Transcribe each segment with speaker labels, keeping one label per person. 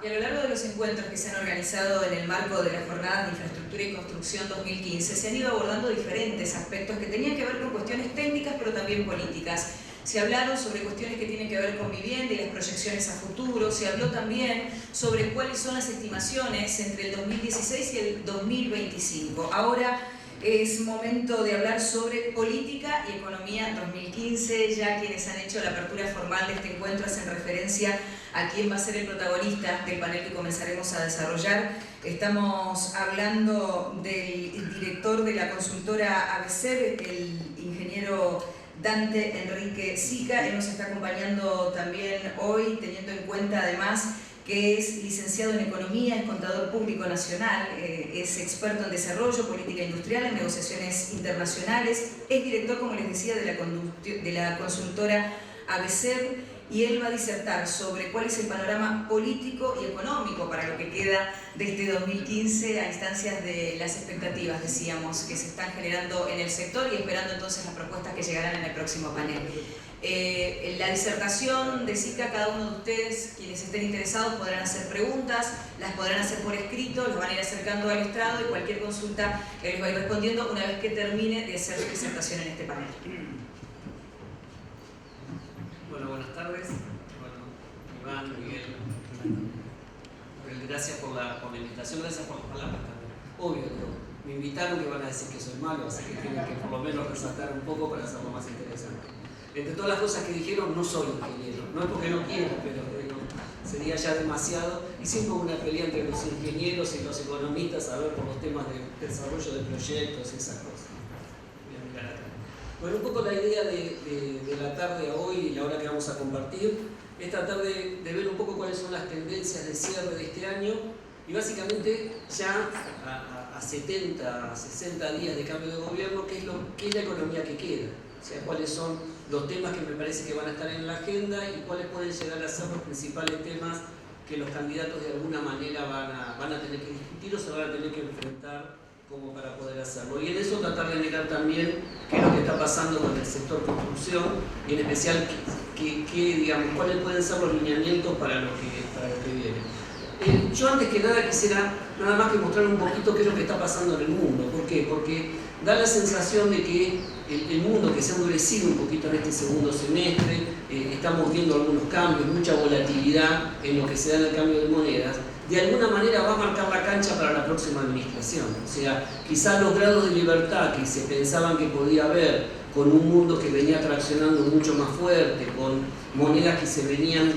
Speaker 1: Y a lo largo de los encuentros que se han organizado en el marco de las Jornadas de Infraestructura y Construcción 2015, se han ido abordando diferentes aspectos que tenían que ver con cuestiones técnicas, pero también políticas. Se hablaron sobre cuestiones que tienen que ver con vivienda y las proyecciones a futuro. Se habló también sobre cuáles son las estimaciones entre el 2016 y el 2025. Ahora es momento de hablar sobre política y economía 2015. Ya quienes han hecho la apertura formal de este encuentro hacen referencia a quién va a ser el protagonista del panel que comenzaremos a desarrollar. Estamos hablando del director de la consultora ABCEB, el ingeniero Dante Enrique Sica. Él nos está acompañando también hoy, teniendo en cuenta además que es licenciado en Economía, es contador público nacional, es experto en desarrollo, política industrial, en negociaciones internacionales, es director, como les decía, de la consultora ABCEB, y él va a disertar sobre cuál es el panorama político y económico para lo que queda de este 2015 a instancias de las expectativas, decíamos, que se están generando en el sector y esperando entonces las propuestas que llegarán en el próximo panel. La disertación de SICA, cada uno de ustedes, quienes estén interesados, podrán hacer preguntas, las podrán hacer por escrito, los van a ir acercando al estrado y cualquier consulta les va a ir respondiendo una vez que termine de hacer su disertación en este panel.
Speaker 2: Bueno, buenas tardes. Bueno, Iván, Miguel, gracias por la invitación, gracias por las palabras también. Obvio, me invitaron y van a decir que soy malo, así que tienen que por lo menos resaltar un poco para hacerlo más interesante. Entre todas las cosas que dijeron, no soy ingeniero, no es porque no quiero, pero sería ya demasiado, y siempre hubo una pelea entre los ingenieros y los economistas a ver por los temas de desarrollo de proyectos y esas cosas. Voy a mirar acá. Bueno, un poco la idea de la tarde a hoy y la hora que vamos a compartir es tratar de ver un poco cuáles son las tendencias de cierre de este año y básicamente ya a 70, 60 días de cambio de gobierno, qué es la economía que queda, o sea, cuáles son los temas que me parece que van a estar en la agenda y cuáles pueden llegar a ser los principales temas que los candidatos de alguna manera van a tener que discutir o se van a tener que enfrentar como para poder hacerlo. Y en eso tratar de mirar también qué es lo que está pasando con el sector construcción y en especial digamos, cuáles pueden ser los lineamientos para lo que viene. Yo antes que nada quisiera nada más que mostrar un poquito qué es lo que está pasando en el mundo. ¿Por qué? Porque da la sensación de que el mundo que se ha endurecido un poquito en este segundo semestre, estamos viendo algunos cambios, mucha volatilidad en lo que se da en el cambio de monedas, de alguna manera va a marcar la cancha para la próxima administración. O sea, quizás los grados de libertad que se pensaban que podía haber con un mundo que venía traccionando mucho más fuerte, con monedas que se venían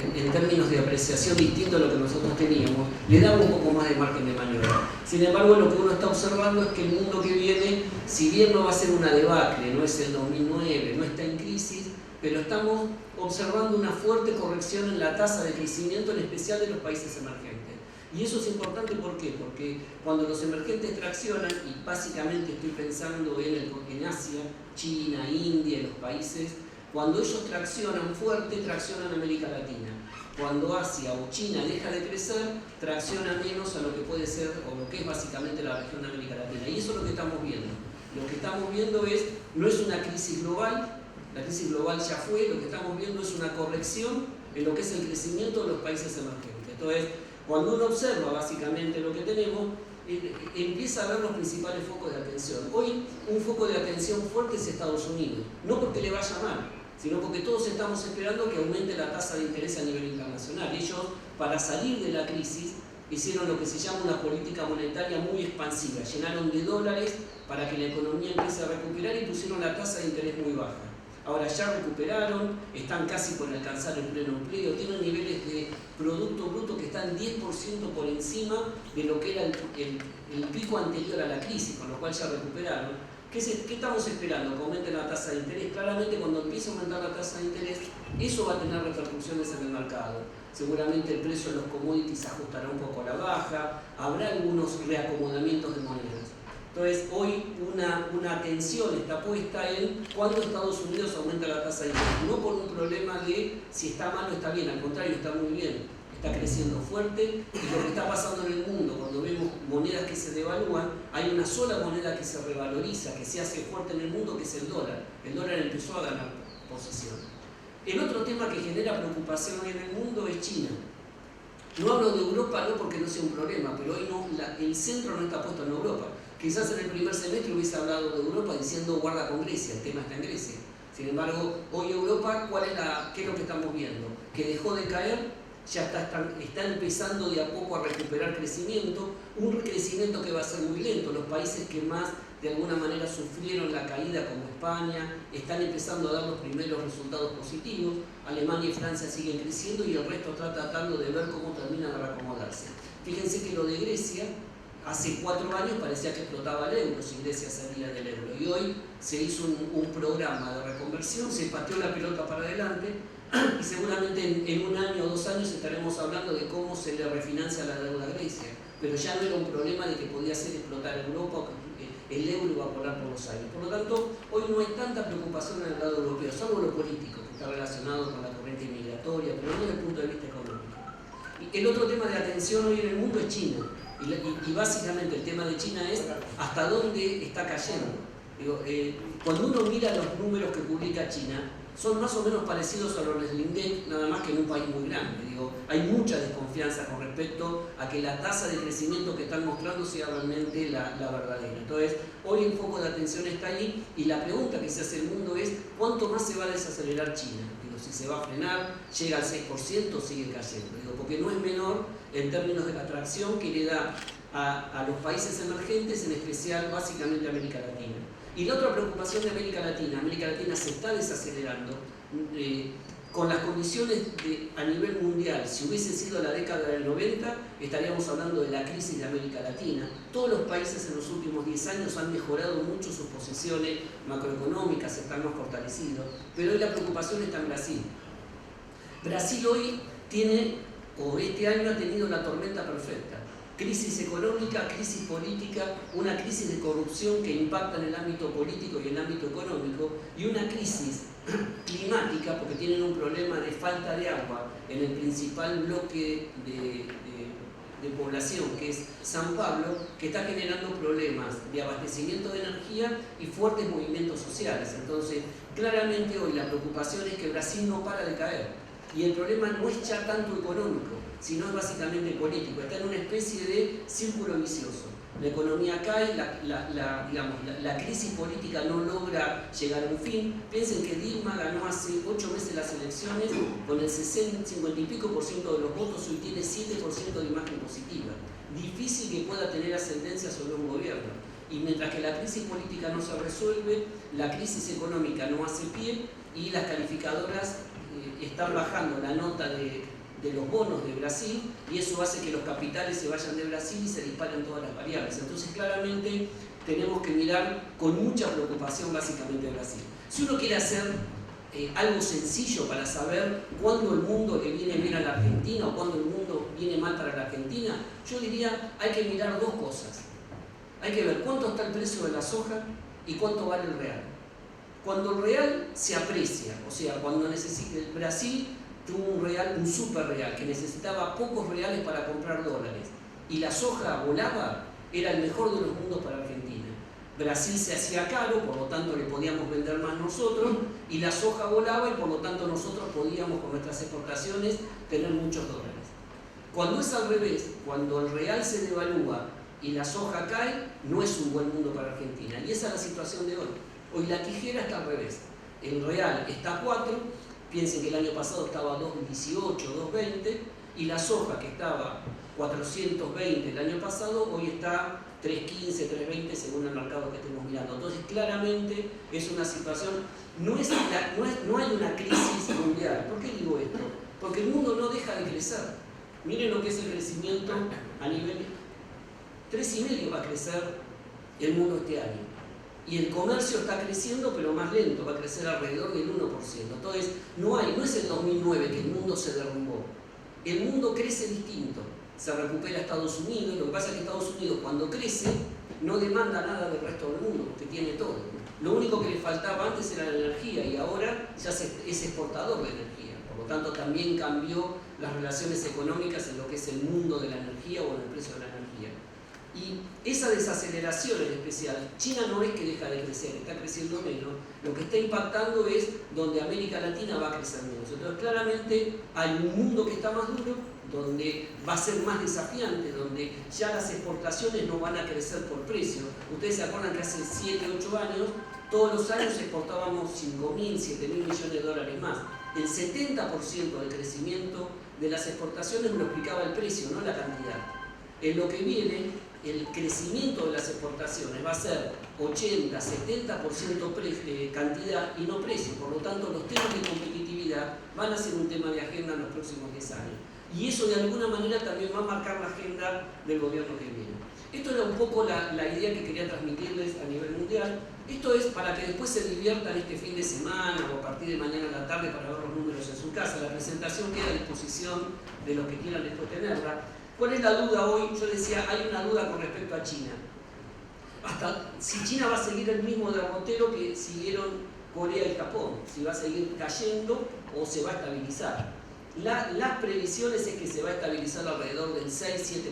Speaker 2: en términos de apreciación distinto a lo que nosotros teníamos, le daba un poco más de margen de maniobra. Sin embargo, lo que uno está observando es que el mundo que viene, si bien no va a ser una debacle, no es el 2009, no está en crisis, pero estamos observando una fuerte corrección en la tasa de crecimiento, en especial de los países emergentes. Y eso es importante, ¿por qué? Porque cuando los emergentes traccionan, y básicamente estoy pensando en Asia, China, India, los países, cuando ellos traccionan fuerte, traccionan América Latina. Cuando Asia o China deja de crecer, tracciona menos a lo que puede ser, o lo que es básicamente la región de América Latina. Y eso es lo que estamos viendo. Lo que estamos viendo no es una crisis global, la crisis global ya fue, lo que estamos viendo es una corrección en lo que es el crecimiento de los países emergentes. Entonces, cuando uno observa básicamente lo que tenemos, empieza a ver los principales focos de atención. Hoy un foco de atención fuerte es Estados Unidos, no porque le vaya mal, sino porque todos estamos esperando que aumente la tasa de interés a nivel internacional. Ellos, para salir de la crisis, hicieron lo que se llama una política monetaria muy expansiva, llenaron de dólares para que la economía empiece a recuperar y pusieron la tasa de interés muy baja. Ahora ya recuperaron, están casi por alcanzar el pleno empleo, tienen niveles de Producto Bruto que están 10% por encima de lo que era el pico anterior a la crisis, con lo cual ya recuperaron. ¿Qué estamos esperando? Que aumente la tasa de interés. Claramente cuando empiece a aumentar la tasa de interés, eso va a tener repercusiones en el mercado. Seguramente el precio de los commodities se ajustará un poco a la baja, habrá algunos reacomodamientos de monedas. Entonces, hoy una atención está puesta en cuándo Estados Unidos aumenta la tasa de interés. No por un problema de si está mal o está bien, al contrario, está muy bien. Está creciendo fuerte y lo que está pasando en el mundo, cuando vemos monedas que se devalúan, hay una sola moneda que se revaloriza, que se hace fuerte en el mundo, que es el dólar. El dólar empezó a ganar posición. El otro tema que genera preocupación hoy en el mundo es China. No hablo de Europa no porque no sea un problema, pero hoy no, el centro no está puesto en Europa. Quizás en el primer semestre hubiese hablado de Europa diciendo guarda con Grecia, el tema está en Grecia. Sin embargo, hoy Europa, ¿qué es lo que estamos viendo? Que dejó de caer, ya está empezando de a poco a recuperar crecimiento, un crecimiento que va a ser muy lento. Los países que más de alguna manera sufrieron la caída, como España, están empezando a dar los primeros resultados positivos. Alemania y Francia siguen creciendo y el resto está tratando de ver cómo terminan de reacomodarse. Fíjense que lo de Grecia, hace 4 años parecía que explotaba el euro si Grecia salía del euro, y hoy se hizo un programa de reconversión, se pateó la pelota para adelante, y seguramente en 1 año o 2 años estaremos hablando de cómo se le refinancia la deuda a Grecia, pero ya no era un problema de que podía hacer explotar Europa o que el euro iba a volar por los aires. Por lo tanto, hoy no hay tanta preocupación en el lado europeo, salvo lo político, que está relacionado con la corriente migratoria, pero no desde el punto de vista económico. Y el otro tema de atención hoy en el mundo es China, y básicamente el tema de China es hasta dónde está cayendo. Cuando uno mira los números que publica China, son más o menos parecidos a los del INDEC, nada más que en un país muy grande. Hay mucha desconfianza con respecto a que la tasa de crecimiento que están mostrando sea realmente la verdadera. Entonces, hoy el foco de atención está ahí, y la pregunta que se hace el mundo es ¿cuánto más se va a desacelerar China? Si se va a frenar, llega al 6% o sigue cayendo. Porque no es menor en términos de la atracción que le da a los países emergentes, en especial básicamente a América Latina. Y la otra preocupación de América Latina se está desacelerando con las condiciones a nivel mundial. Si hubiese sido la década del 90, estaríamos hablando de la crisis de América Latina. Todos los países en los últimos 10 años han mejorado mucho sus posiciones macroeconómicas, están más fortalecidos, pero hoy la preocupación está en Brasil. Brasil hoy este año ha tenido la tormenta perfecta. Crisis económica, crisis política, una crisis de corrupción que impacta en el ámbito político y en el ámbito económico, y una crisis climática, porque tienen un problema de falta de agua en el principal bloque de población, que es San Pablo, que está generando problemas de abastecimiento de energía y fuertes movimientos sociales. Entonces, claramente hoy la preocupación es que Brasil no para de caer, y el problema no es ya tanto económico, sino es básicamente político. Está en una especie de círculo vicioso. La economía cae, la crisis política no logra llegar a un fin. Piensen que Dilma ganó hace 8 meses las elecciones con el 50 y pico % de los votos, hoy tiene 7% de imagen positiva. Difícil que pueda tener ascendencia sobre un gobierno. Y mientras que la crisis política no se resuelve, la crisis económica no hace pie, y las calificadoras están bajando la nota de los bonos de Brasil, y eso hace que los capitales se vayan de Brasil y se disparen todas las variables. Entonces, claramente tenemos que mirar con mucha preocupación básicamente Brasil. Si uno quiere hacer algo sencillo para saber cuándo el mundo le viene bien a la Argentina o cuándo el mundo viene mal para la Argentina, yo diría hay que mirar 2 cosas. Hay que ver cuánto está el precio de la soja y cuánto vale el real. Cuando el real se aprecia, o sea, cuando Brasil tuvo un super real que necesitaba pocos reales para comprar dólares, y la soja volaba, era el mejor de los mundos para Argentina. Brasil se hacía caro, por lo tanto le podíamos vender más nosotros, y la soja volaba, y por lo tanto nosotros podíamos con nuestras exportaciones tener muchos dólares. Cuando es al revés, cuando el real se devalúa y la soja cae, no es un buen mundo para Argentina, y esa es la situación de hoy. Hoy la tijera está al revés, el real está a 4, piensen que el año pasado estaba a 2.18, 2.20, y la soja, que estaba 420 el año pasado, hoy está 3.15, 3.20 según el mercado que estemos mirando. Entonces, claramente es una situación, no hay una crisis mundial. ¿Por qué digo esto? Porque el mundo no deja de crecer. Miren lo que es el crecimiento a nivel 3,5 va a crecer el mundo este año. Y el comercio está creciendo, pero más lento, va a crecer alrededor del 1%. Entonces, no es el 2009 que el mundo se derrumbó. El mundo crece distinto. Se recupera Estados Unidos. Lo que pasa es que Estados Unidos, cuando crece, no demanda nada del resto del mundo, porque tiene todo. Lo único que le faltaba antes era la energía, y ahora ya es exportador de energía. Por lo tanto, también cambió las relaciones económicas en lo que es el mundo de la energía o en el precio de la energía. Y esa desaceleración en especial, China no es que deja de crecer, está creciendo menos, lo que está impactando es donde América Latina va a crecer menos. Entonces, claramente hay un mundo que está más duro, donde va a ser más desafiante, donde ya las exportaciones no van a crecer por precio. Ustedes se acuerdan que hace 7, 8 años, todos los años exportábamos 5.000, 7.000 millones de dólares más. El 70% del crecimiento de las exportaciones lo explicaba el precio, no la cantidad. En lo que viene, el crecimiento de las exportaciones va a ser 80, 70% cantidad y no precio. Por lo tanto, los temas de competitividad van a ser un tema de agenda en los próximos 10 años. Y eso de alguna manera también va a marcar la agenda del gobierno que viene. Esto era un poco la idea que quería transmitirles a nivel mundial. Esto es para que después se diviertan este fin de semana o a partir de mañana a la tarde para ver los números en su casa. La presentación queda a disposición de los que quieran después tenerla. ¿Cuál es la duda hoy? Yo decía, hay una duda con respecto a China. Hasta si China va a seguir el mismo derrotero que siguieron Corea y Japón, si va a seguir cayendo o se va a estabilizar. Las previsiones es que se va a estabilizar alrededor del 6-7%.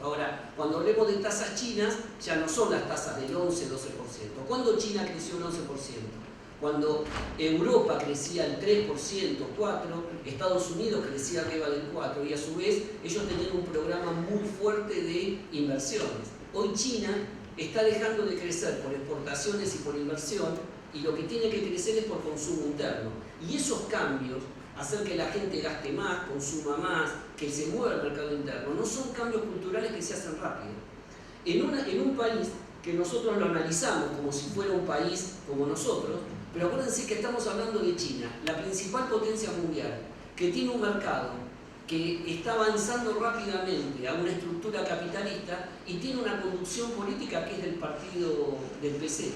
Speaker 2: Ahora, cuando hablemos de tasas chinas, ya no son las tasas del 11-12%. ¿Cuándo China creció un 11%? Cuando Europa crecía el 3%, 4%, Estados Unidos crecía arriba del 4%, y a su vez ellos tenían un programa muy fuerte de inversiones. Hoy China está dejando de crecer por exportaciones y por inversión, y lo que tiene que crecer es por consumo interno. Y esos cambios, hacer que la gente gaste más, consuma más, que se mueva el mercado interno, no son cambios culturales que se hacen rápido. En un país que nosotros lo analizamos como si fuera un país como nosotros, pero acuérdense que estamos hablando de China, la principal potencia mundial, que tiene un mercado que está avanzando rápidamente a una estructura capitalista y tiene una conducción política que es del partido del PC.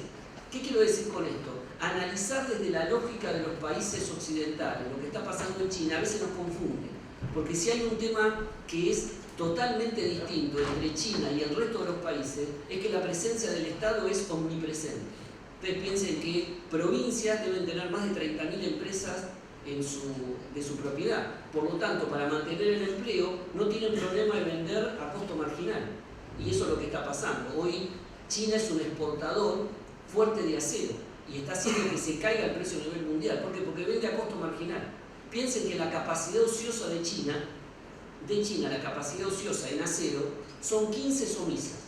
Speaker 2: ¿Qué quiero decir con esto? Analizar desde la lógica de los países occidentales lo que está pasando en China a veces nos confunde, porque si hay un tema que es totalmente distinto entre China y el resto de los países, es que la presencia del Estado es omnipresente. Ustedes piensen que provincias deben tener más de 30.000 empresas de su propiedad. Por lo tanto, para mantener el empleo no tienen problema de vender a costo marginal. Y eso es lo que está pasando. Hoy China es un exportador fuerte de acero y está haciendo que se caiga el precio a nivel mundial. ¿Por qué? Porque vende a costo marginal. Piensen que la capacidad ociosa de China, la capacidad ociosa en acero, son 15 somisas,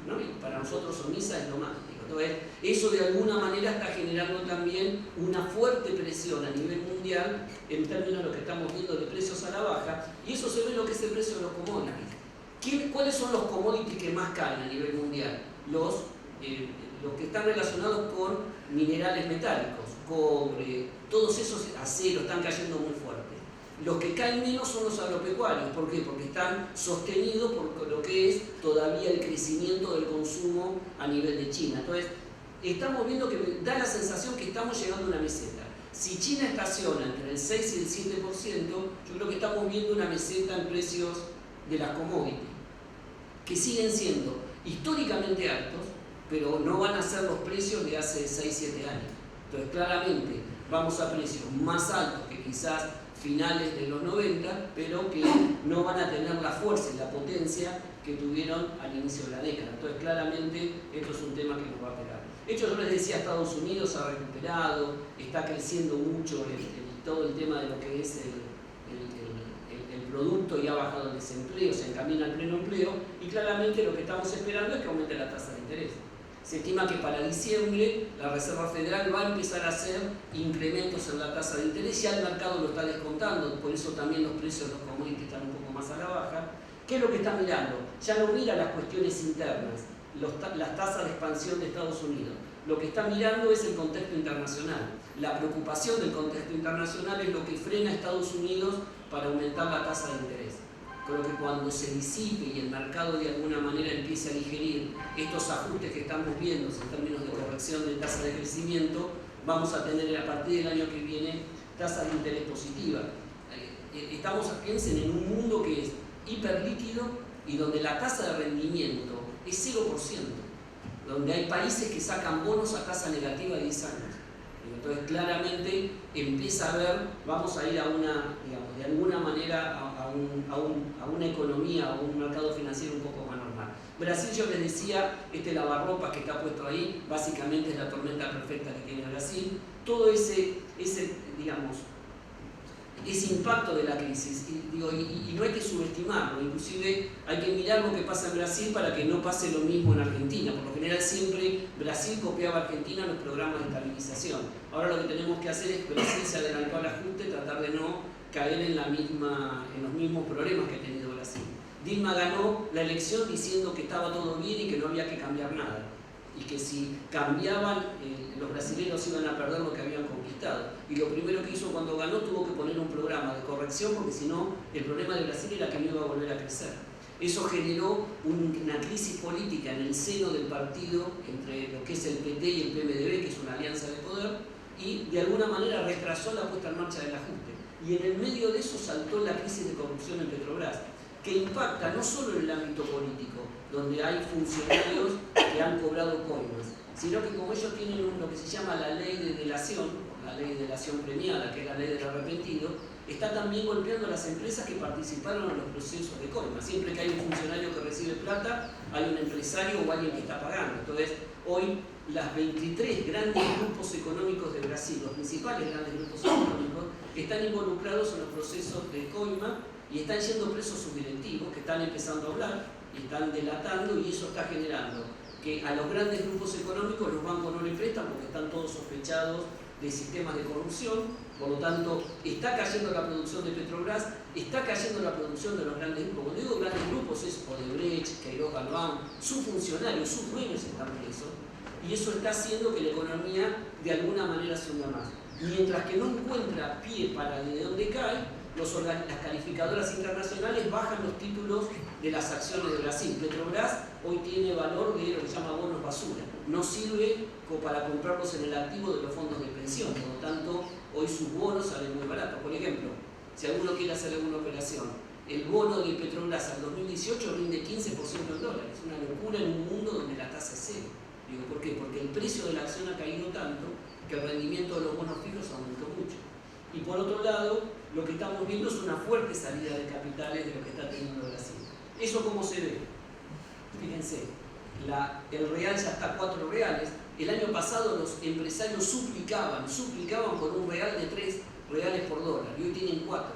Speaker 2: ¿no? Y para nosotros somisa es lo más. Entonces, eso de alguna manera está generando también una fuerte presión a nivel mundial en términos de lo que estamos viendo de precios a la baja, y eso se ve en lo que es el precio de los commodities. ¿Cuáles son los commodities que más caen a nivel mundial? Los que están relacionados con minerales metálicos, cobre, todos esos aceros están cayendo muy fuerte. Los que caen menos son los agropecuarios. ¿Por qué? Porque están sostenidos por lo que es todavía el crecimiento del consumo a nivel de China. Entonces, estamos viendo que da la sensación que estamos llegando a una meseta. Si China estaciona entre el 6 y el 7%, yo creo que estamos viendo una meseta en precios de las commodities, que siguen siendo históricamente altos, pero no van a ser los precios de hace 6-7 años. Entonces, claramente, vamos a precios más altos que quizás finales de los 90, pero que no van a tener la fuerza y la potencia que tuvieron al inicio de la década. Entonces, claramente, esto es un tema que nos va a pegar. De hecho, yo les decía, Estados Unidos ha recuperado, está creciendo mucho todo el tema de lo que es el producto, y ha bajado el desempleo, se encamina al pleno empleo, y claramente lo que estamos esperando es que aumente la tasa de interés. Se estima que para diciembre la Reserva Federal va a empezar a hacer incrementos en la tasa de interés, ya el mercado lo está descontando, por eso también los precios de los commodities están un poco más a la baja. ¿Qué es lo que está mirando? Ya no mira las cuestiones internas, las tasas de expansión de Estados Unidos. Lo que está mirando es el contexto internacional. La preocupación del contexto internacional es lo que frena a Estados Unidos para aumentar la tasa de interés. Creo que cuando se disipe y el mercado de alguna manera empiece a digerir estos ajustes que estamos viendo en términos de corrección de tasa de crecimiento, vamos a tener a partir del año que viene tasas de interés positivas. Piensen en un mundo que es hiperlíquido y donde la tasa de rendimiento es 0%, donde hay países que sacan bonos a tasa negativa de 10 años. Entonces claramente empieza a ver, vamos a ir a una, digamos, de alguna manera a una economía, a un mercado financiero un poco más normal. Brasil, yo les decía, este lavarropas que está puesto ahí, básicamente es la tormenta perfecta que tiene Brasil. Todo ese impacto de la crisis, y y no hay que subestimarlo, inclusive hay que mirar lo que pasa en Brasil para que no pase lo mismo en Argentina. Por lo general siempre Brasil copiaba a Argentina los programas de estabilización. Ahora lo que tenemos que hacer es, Brasil se adelantó al ajuste, tratar de no caer en los mismos problemas que ha tenido Brasil. Dilma ganó la elección diciendo que estaba todo bien y que no había que cambiar nada, y que si cambiaban los brasileños iban a perder lo que habían conquistado. Y lo primero que hizo cuando ganó, tuvo que poner un programa de corrección, porque si no, el problema de Brasil era que no iba a volver a crecer. Eso generó una crisis política en el seno del partido entre lo que es el PT y el PMDB, que es una alianza de poder, y de alguna manera retrasó la puesta en marcha del ajuste. Y en el medio de eso saltó la crisis de corrupción en Petrobras, que impacta no solo en el ámbito político, donde hay funcionarios que han cobrado coimas, sino que como ellos tienen lo que se llama la ley de delación, la ley de delación premiada, que es la ley del arrepentido, está también golpeando a las empresas que participaron en los procesos de coima. Siempre que hay un funcionario que recibe plata, hay un empresario o alguien que está pagando. Entonces, hoy las 23 grandes grupos económicos de Brasil, los principales grandes grupos económicos, están involucrados en los procesos de coima y están yendo presos sus directivos, que están empezando a hablar y están delatando, y eso está generando que a los grandes grupos económicos los bancos no le prestan porque están todos sospechados de sistemas de corrupción. Por lo tanto, está cayendo la producción de Petrobras, está cayendo la producción de los grandes grupos. Cuando digo grandes grupos es Odebrecht, Queiroz Galván, sus funcionarios, sus dueños están presos, y eso está haciendo que la economía de alguna manera se hunda más. Mientras que no encuentra pie para de dónde cae, las calificadoras internacionales bajan los títulos de las acciones de Brasil. Petrobras hoy tiene valor de lo que se llama bonos basura. No sirve para comprarlos en el activo de los fondos de pensión. Por lo tanto, hoy sus bonos salen muy baratos. Por ejemplo, si alguno quiere hacer alguna operación, el bono de Petrobras al 2018 rinde 15% en dólares. Una locura en un mundo donde la tasa es cero. Digo, ¿por qué? Porque el precio de la acción ha caído tanto que el rendimiento de los bonos fijos aumentó mucho. Y por otro lado, lo que estamos viendo es una fuerte salida de capitales de lo que está teniendo Brasil. ¿Eso cómo se ve? Fíjense, el real ya está a 4 reales. El año pasado los empresarios suplicaban por un real de 3 reales por dólar, y hoy tienen 4.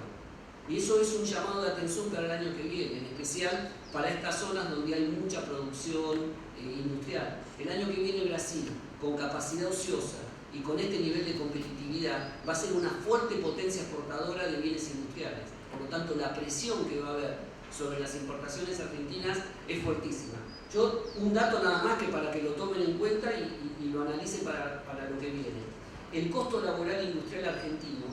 Speaker 2: Y eso es un llamado de atención para el año que viene, en especial para estas zonas donde hay mucha producción industrial. El año que viene Brasil, con capacidad ociosa y con este nivel de competitividad, va a ser una fuerte potencia exportadora de bienes industriales. Por lo tanto, la presión que va a haber sobre las importaciones argentinas es fuertísima. Un dato nada más que para que lo tomen en cuenta y lo analicen para lo que viene. El costo laboral industrial argentino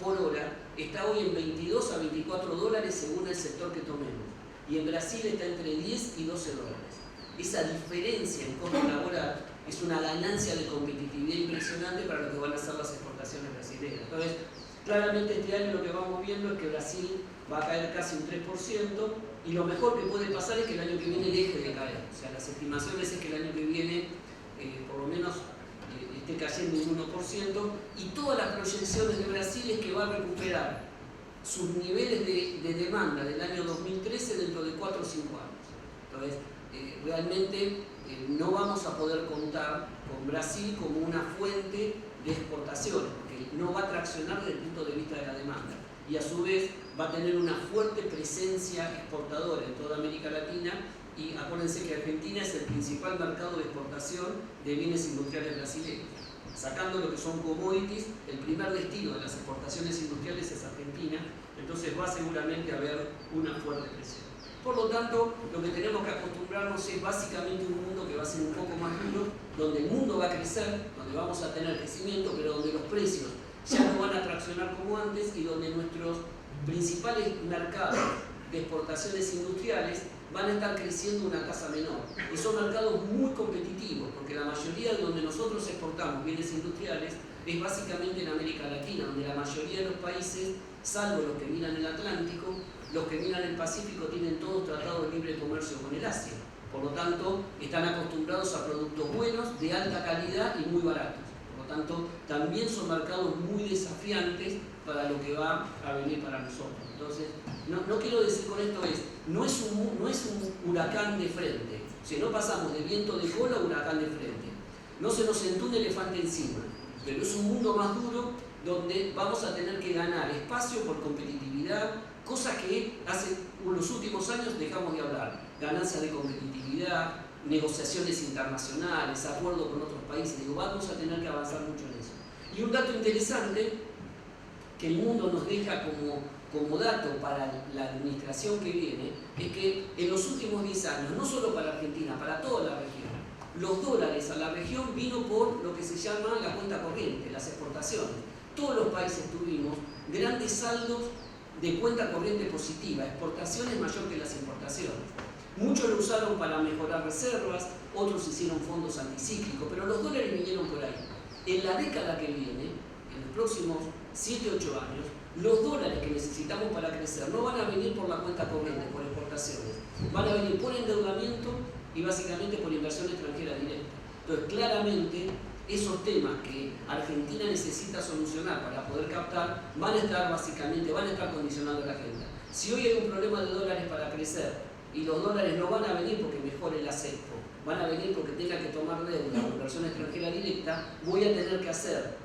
Speaker 2: por hora está hoy en 22 a 24 dólares según el sector que tomemos. Y en Brasil está entre 10 y 12 dólares. Esa diferencia en costo laboral es una ganancia de competitividad impresionante para lo que van a ser las exportaciones brasileñas. Entonces, claramente este año lo que vamos viendo es que Brasil va a caer casi un 3%, y lo mejor que puede pasar es que el año que viene deje de caer. O sea, las estimaciones es que el año que viene por lo menos esté cayendo un 1%, y todas las proyecciones de Brasil es que va a recuperar sus niveles de demanda del año 2013 dentro de 4 o 5 años. Entonces, realmente no vamos a poder contar con Brasil como una fuente de exportaciones, porque no va a traccionar desde el punto de vista de la demanda, y a su vez va a tener una fuerte presencia exportadora en toda América Latina. Y acuérdense que Argentina es el principal mercado de exportación de bienes industriales brasileños. Sacando lo que son commodities, el primer destino de las exportaciones industriales es Argentina, entonces va seguramente a haber una fuerte presión. Por lo tanto, lo que tenemos que acostumbrarnos es básicamente un mundo que va a ser un poco más duro, donde el mundo va a crecer, donde vamos a tener crecimiento, pero donde los precios ya no van a traccionar como antes, y donde nuestros principales mercados de exportaciones industriales van a estar creciendo a una tasa menor. Y son mercados muy competitivos, porque la mayoría de donde nosotros exportamos bienes industriales es básicamente en América Latina, donde la mayoría de los países, salvo los que miran el Atlántico, los que miran el Pacífico, tienen todos tratados de libre comercio con el Asia. Por lo tanto, están acostumbrados a productos buenos, de alta calidad y muy baratos. Por lo tanto, también son mercados muy desafiantes para lo que va a venir para nosotros. Entonces, no quiero decir con esto no es un huracán de frente. Si no pasamos de viento de cola a huracán de frente. No se nos sentó un elefante encima, pero es un mundo más duro donde vamos a tener que ganar espacio por competitividad, cosas que hace los últimos años dejamos de hablar. Ganancias de competitividad, negociaciones internacionales, acuerdos con otros países. Digo, vamos a tener que avanzar mucho en eso. Y un dato interesante que el mundo nos deja como dato para la administración que viene, es que en los últimos 10 años, no solo para Argentina, para toda la región, los dólares a la región vino por lo que se llama la cuenta corriente, las exportaciones. Todos los países tuvimos grandes saldos de cuenta corriente positiva, exportaciones mayor que las importaciones. Muchos lo usaron para mejorar reservas, otros hicieron fondos anticíclicos, pero los dólares vinieron por ahí. En la década que viene, en los próximos 7-8 años, los dólares que necesitamos para crecer no van a venir por la cuenta corriente, por exportaciones, van a venir por endeudamiento y básicamente por inversión extranjera directa. Entonces, claramente, esos temas que Argentina necesita solucionar para poder captar van a estar condicionando la agenda. Si hoy hay un problema de dólares para crecer y los dólares no van a venir porque mejore el ASEPO, van a venir porque tenga que tomar deuda o inversión extranjera directa, voy a tener que hacer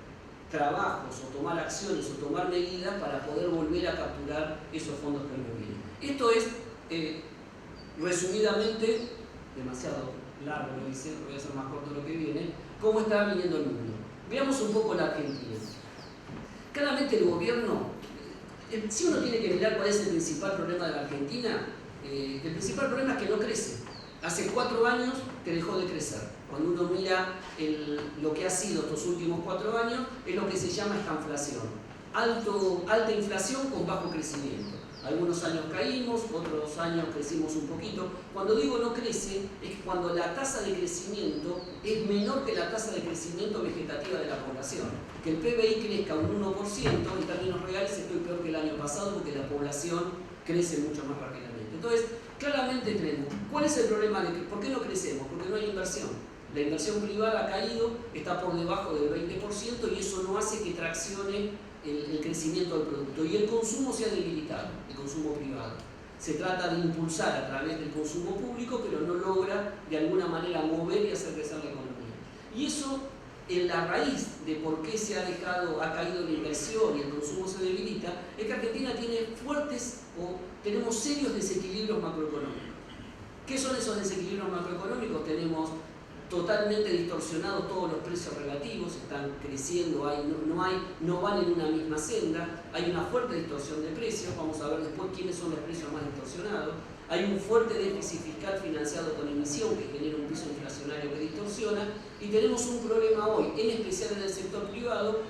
Speaker 2: trabajos o tomar acciones o tomar medidas para poder volver a capturar esos fondos que me vienen. Esto es, resumidamente, demasiado largo lo hice, voy a hacer más corto lo que viene, cómo está viniendo el mundo. Veamos un poco la Argentina. Claramente el gobierno, si uno tiene que mirar cuál es el principal problema de la Argentina, el principal problema es que no crece. Hace 4 años que dejó de crecer. Cuando uno mira lo que ha sido estos últimos 4 años, es lo que se llama estanflación. Alta inflación con bajo crecimiento. Algunos años caímos, otros años crecimos un poquito. Cuando digo no crece, es que cuando la tasa de crecimiento es menor que la tasa de crecimiento vegetativa de la población. Que el PBI crezca un 1%, en términos reales estoy peor que el año pasado porque la población crece mucho más rápidamente. Entonces, claramente tenemos. ¿Cuál es el problema? ¿Por qué no crecemos? Porque no hay inversión. La inversión privada ha caído, está por debajo del 20% y eso no hace que traccione el crecimiento del producto. Y el consumo se ha debilitado, el consumo privado. Se trata de impulsar a través del consumo público, pero no logra de alguna manera mover y hacer crecer la economía. Y eso, en la raíz de por qué ha caído la inversión y el consumo se debilita, es que Argentina tiene tenemos serios desequilibrios macroeconómicos. ¿Qué son esos desequilibrios macroeconómicos? Tenemos totalmente distorsionados todos los precios relativos, están creciendo, no van en una misma senda, hay una fuerte distorsión de precios, vamos a ver después quiénes son los precios más distorsionados, hay un fuerte déficit fiscal financiado con emisión que genera un piso inflacionario que distorsiona, y tenemos un problema hoy, en especial en el sector privado,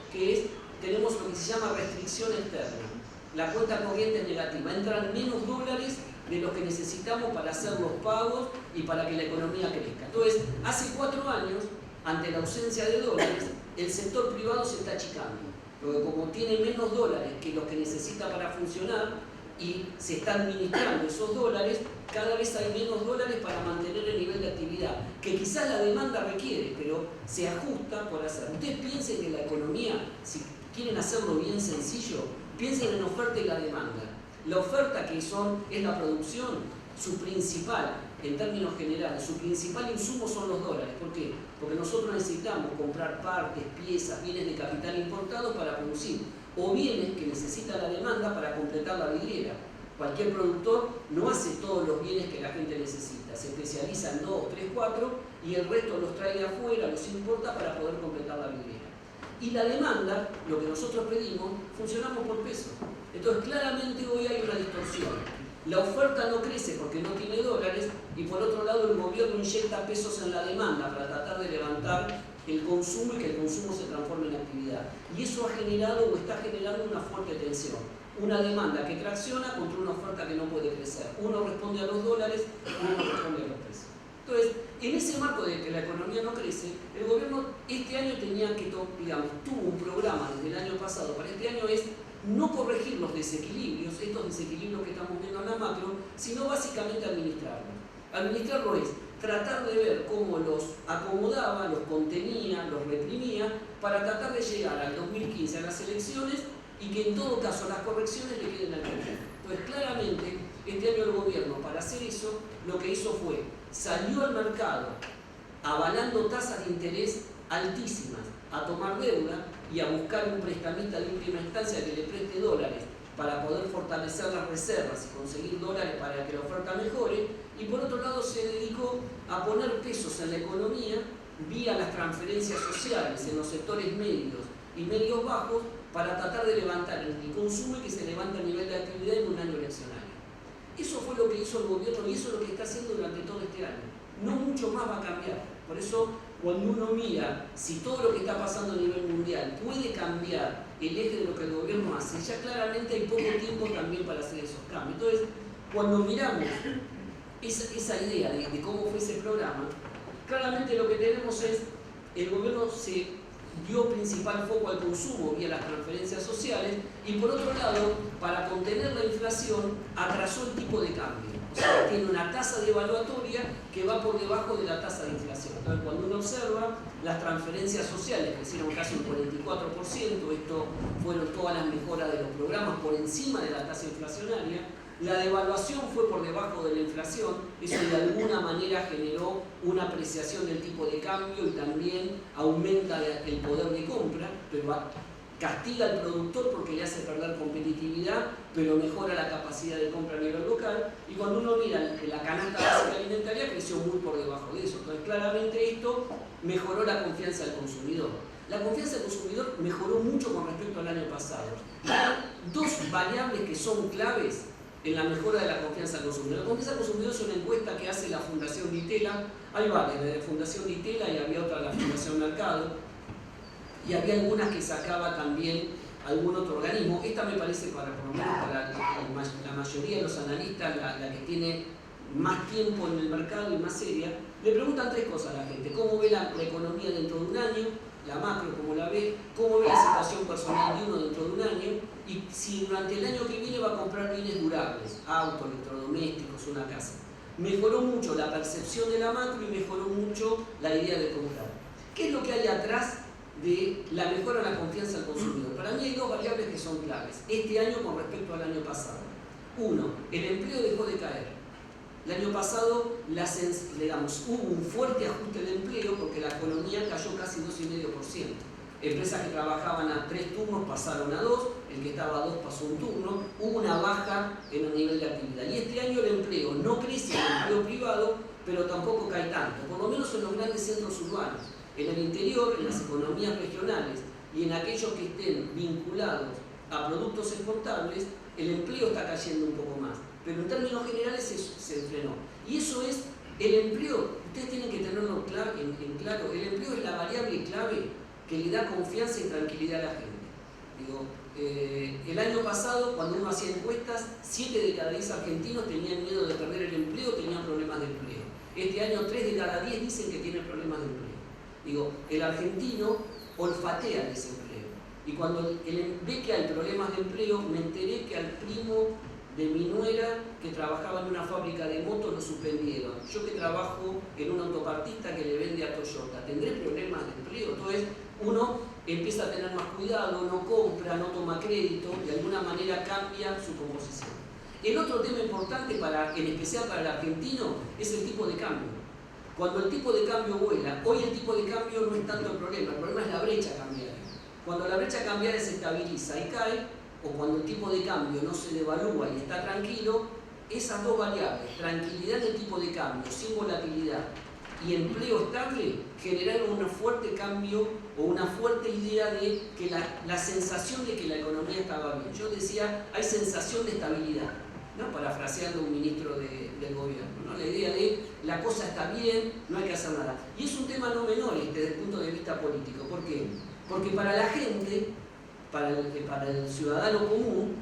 Speaker 2: tenemos lo que se llama restricción externa. La cuenta corriente es negativa, entran menos dólares de los que necesitamos para hacer los pagos y para que la economía crezca. Entonces, hace 4 años, ante la ausencia de dólares, el sector privado se está achicando, porque como tiene menos dólares que los que necesita para funcionar y se está administrando esos dólares, cada vez hay menos dólares para mantener el nivel de actividad, que quizás la demanda requiere, pero se ajusta por hacer. Ustedes piensen que la economía, si quieren hacerlo bien sencillo, piensen en la oferta y la demanda. La oferta es la producción, su principal, en términos generales, su principal insumo son los dólares. ¿Por qué? Porque nosotros necesitamos comprar partes, piezas, bienes de capital importados para producir, o bienes que necesita la demanda para completar la vidriera. Cualquier productor no hace todos los bienes que la gente necesita, se especializa en 2, 3, 4 y el resto los trae de afuera, los importa para poder completar la vidriera. Y la demanda, lo que nosotros pedimos, funcionamos por peso. Entonces, claramente hoy hay una distorsión. La oferta no crece porque no tiene dólares y por otro lado el gobierno inyecta pesos en la demanda para tratar de levantar el consumo y que el consumo se transforme en actividad. Y eso ha generado o está generando una fuerte tensión. Una demanda que tracciona contra una oferta que no puede crecer. Uno responde a los dólares, uno responde a los precios. Entonces, en ese marco de que la economía no crece, el gobierno este año tuvo un programa desde el año pasado para este año es no corregir los desequilibrios, estos desequilibrios que estamos viendo en la macro, sino básicamente administrarlos. Administrarlo es tratar de ver cómo los acomodaba, los contenía, los reprimía, para tratar de llegar al 2015 a las elecciones y que en todo caso las correcciones le queden al gobierno. Entonces, claramente, este año el gobierno, para hacer eso, lo que hizo fue, salió al mercado avalando tasas de interés altísimas, a tomar deuda y a buscar un prestamista de última instancia que le preste dólares para poder fortalecer las reservas y conseguir dólares para que la oferta mejore, y por otro lado se dedicó a poner pesos en la economía vía las transferencias sociales en los sectores medios y medios bajos para tratar de levantar el consumo y que se levante el nivel de actividad en un año eleccionario. Eso fue lo que hizo el gobierno y eso es lo que está haciendo durante todo este año. No mucho más va a cambiar. Por eso, cuando uno mira si todo lo que está pasando a nivel mundial puede cambiar el eje de lo que el gobierno hace, ya claramente hay poco tiempo también para hacer esos cambios. Entonces, cuando miramos esa idea de cómo fue ese programa, claramente lo que tenemos es, el gobierno se dio principal foco al consumo vía las transferencias sociales y por otro lado, para contener la inflación, atrasó el tipo de cambio. O sea, tiene una tasa devaluatoria que va por debajo de la tasa de inflación. Entonces, cuando uno observa, las transferencias sociales crecieron casi un 44%, esto fueron todas las mejoras de los programas por encima de la tasa inflacionaria. La devaluación fue por debajo de la inflación, eso de alguna manera generó una apreciación del tipo de cambio y también aumenta el poder de compra, pero castiga al productor porque le hace perder competitividad, pero mejora la capacidad de compra a nivel local. Y cuando uno mira la canasta básica alimentaria, creció muy por debajo de eso. Entonces, claramente esto mejoró la confianza del consumidor. La confianza del consumidor mejoró mucho con respecto al año pasado. Hay dos variables que son claves en la mejora de la confianza del consumidor. La confianza del consumidor es una encuesta que hace la Fundación Ditela. Hay varias, de la Fundación Ditela y había otra de la Fundación Mercado. Y había algunas que sacaba también algún otro organismo. Esta me parece, por lo menos para la mayoría de los analistas, la que tiene más tiempo en el mercado y más seria. Le preguntan tres cosas a la gente: cómo ve la economía dentro de un año, la macro, cómo la ve, cómo ve la situación personal de uno dentro de un año, y si durante el año que viene va a comprar bienes durables, autos, electrodomésticos, una casa. Mejoró mucho la percepción de la macro y mejoró mucho la idea de comprar. ¿Qué es lo que hay atrás de la mejora de la confianza del consumidor? Para mí hay dos variables que son claves este año con respecto al año pasado. Uno, el empleo dejó de caer. El año pasado, hubo un fuerte ajuste de empleo porque la economía cayó casi 2,5%. Empresas que trabajaban a 3 turnos pasaron a 2, el que estaba a 2 pasó un turno, hubo una baja en el nivel de actividad. Y este año el empleo no crece, el empleo privado, pero tampoco cae tanto, por lo menos en los grandes centros urbanos. En el interior, en las economías regionales y en aquellos que estén vinculados a productos exportables, el empleo está cayendo un poco más. Pero en términos generales se frenó. Y eso es, el empleo, ustedes tienen que tenerlo en claro, el empleo es la variable clave que le da confianza y tranquilidad a la gente. Digo, el año pasado, cuando uno hacía encuestas, 7 de cada 10 argentinos tenían miedo de perder el empleo, tenían problemas de empleo. Este año 3 de cada 10 dicen que tienen problemas de empleo. Digo, el argentino olfatea el desempleo. Y cuando ve que hay problemas de empleo, me enteré que al primo de mi nuera que trabajaba en una fábrica de motos lo suspendieron. Yo que trabajo en un autopartista que le vende a Toyota, ¿tendré problemas de empleo? Entonces uno empieza a tener más cuidado, no compra, no toma crédito, de alguna manera cambia su composición. El otro tema importante, en especial para el argentino, es el tipo de cambio. Cuando el tipo de cambio vuela, hoy el tipo de cambio no es tanto el problema es la brecha cambiaria. Cuando la brecha cambiaria se estabiliza y cae, o cuando el tipo de cambio no se devalúa y está tranquilo, esas dos variables, tranquilidad del tipo de cambio sin volatilidad y empleo estable, generaron un fuerte cambio o una fuerte idea de que la sensación de que la economía estaba bien. Yo decía, hay sensación de estabilidad, ¿no? Parafraseando a un ministro del gobierno, ¿no? La idea de la cosa está bien, no hay que hacer nada. Y es un tema no menor desde el punto de vista político. ¿Por qué? Porque para la gente, para el ciudadano común,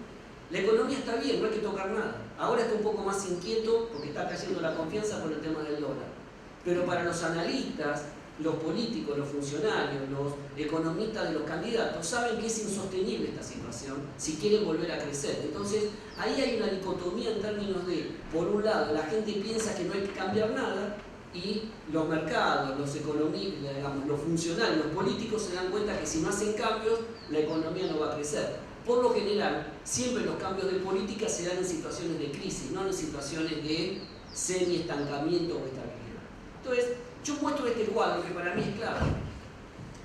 Speaker 2: la economía está bien, no hay que tocar nada. Ahora está un poco más inquieto porque está cayendo la confianza por el tema del dólar. Pero para los analistas, los políticos, los funcionarios, los economistas de los candidatos, saben que es insostenible esta situación si quieren volver a crecer. Entonces, ahí hay una dicotomía en términos de, por un lado, la gente piensa que no hay que cambiar nada, y los mercados, los economistas, digamos, los funcionarios, los políticos se dan cuenta que si no hacen cambios, la economía no va a crecer. Por lo general, siempre los cambios de política se dan en situaciones de crisis, no en situaciones de semi-estancamiento o estabilidad. Entonces, yo muestro este cuadro que para mí es clave.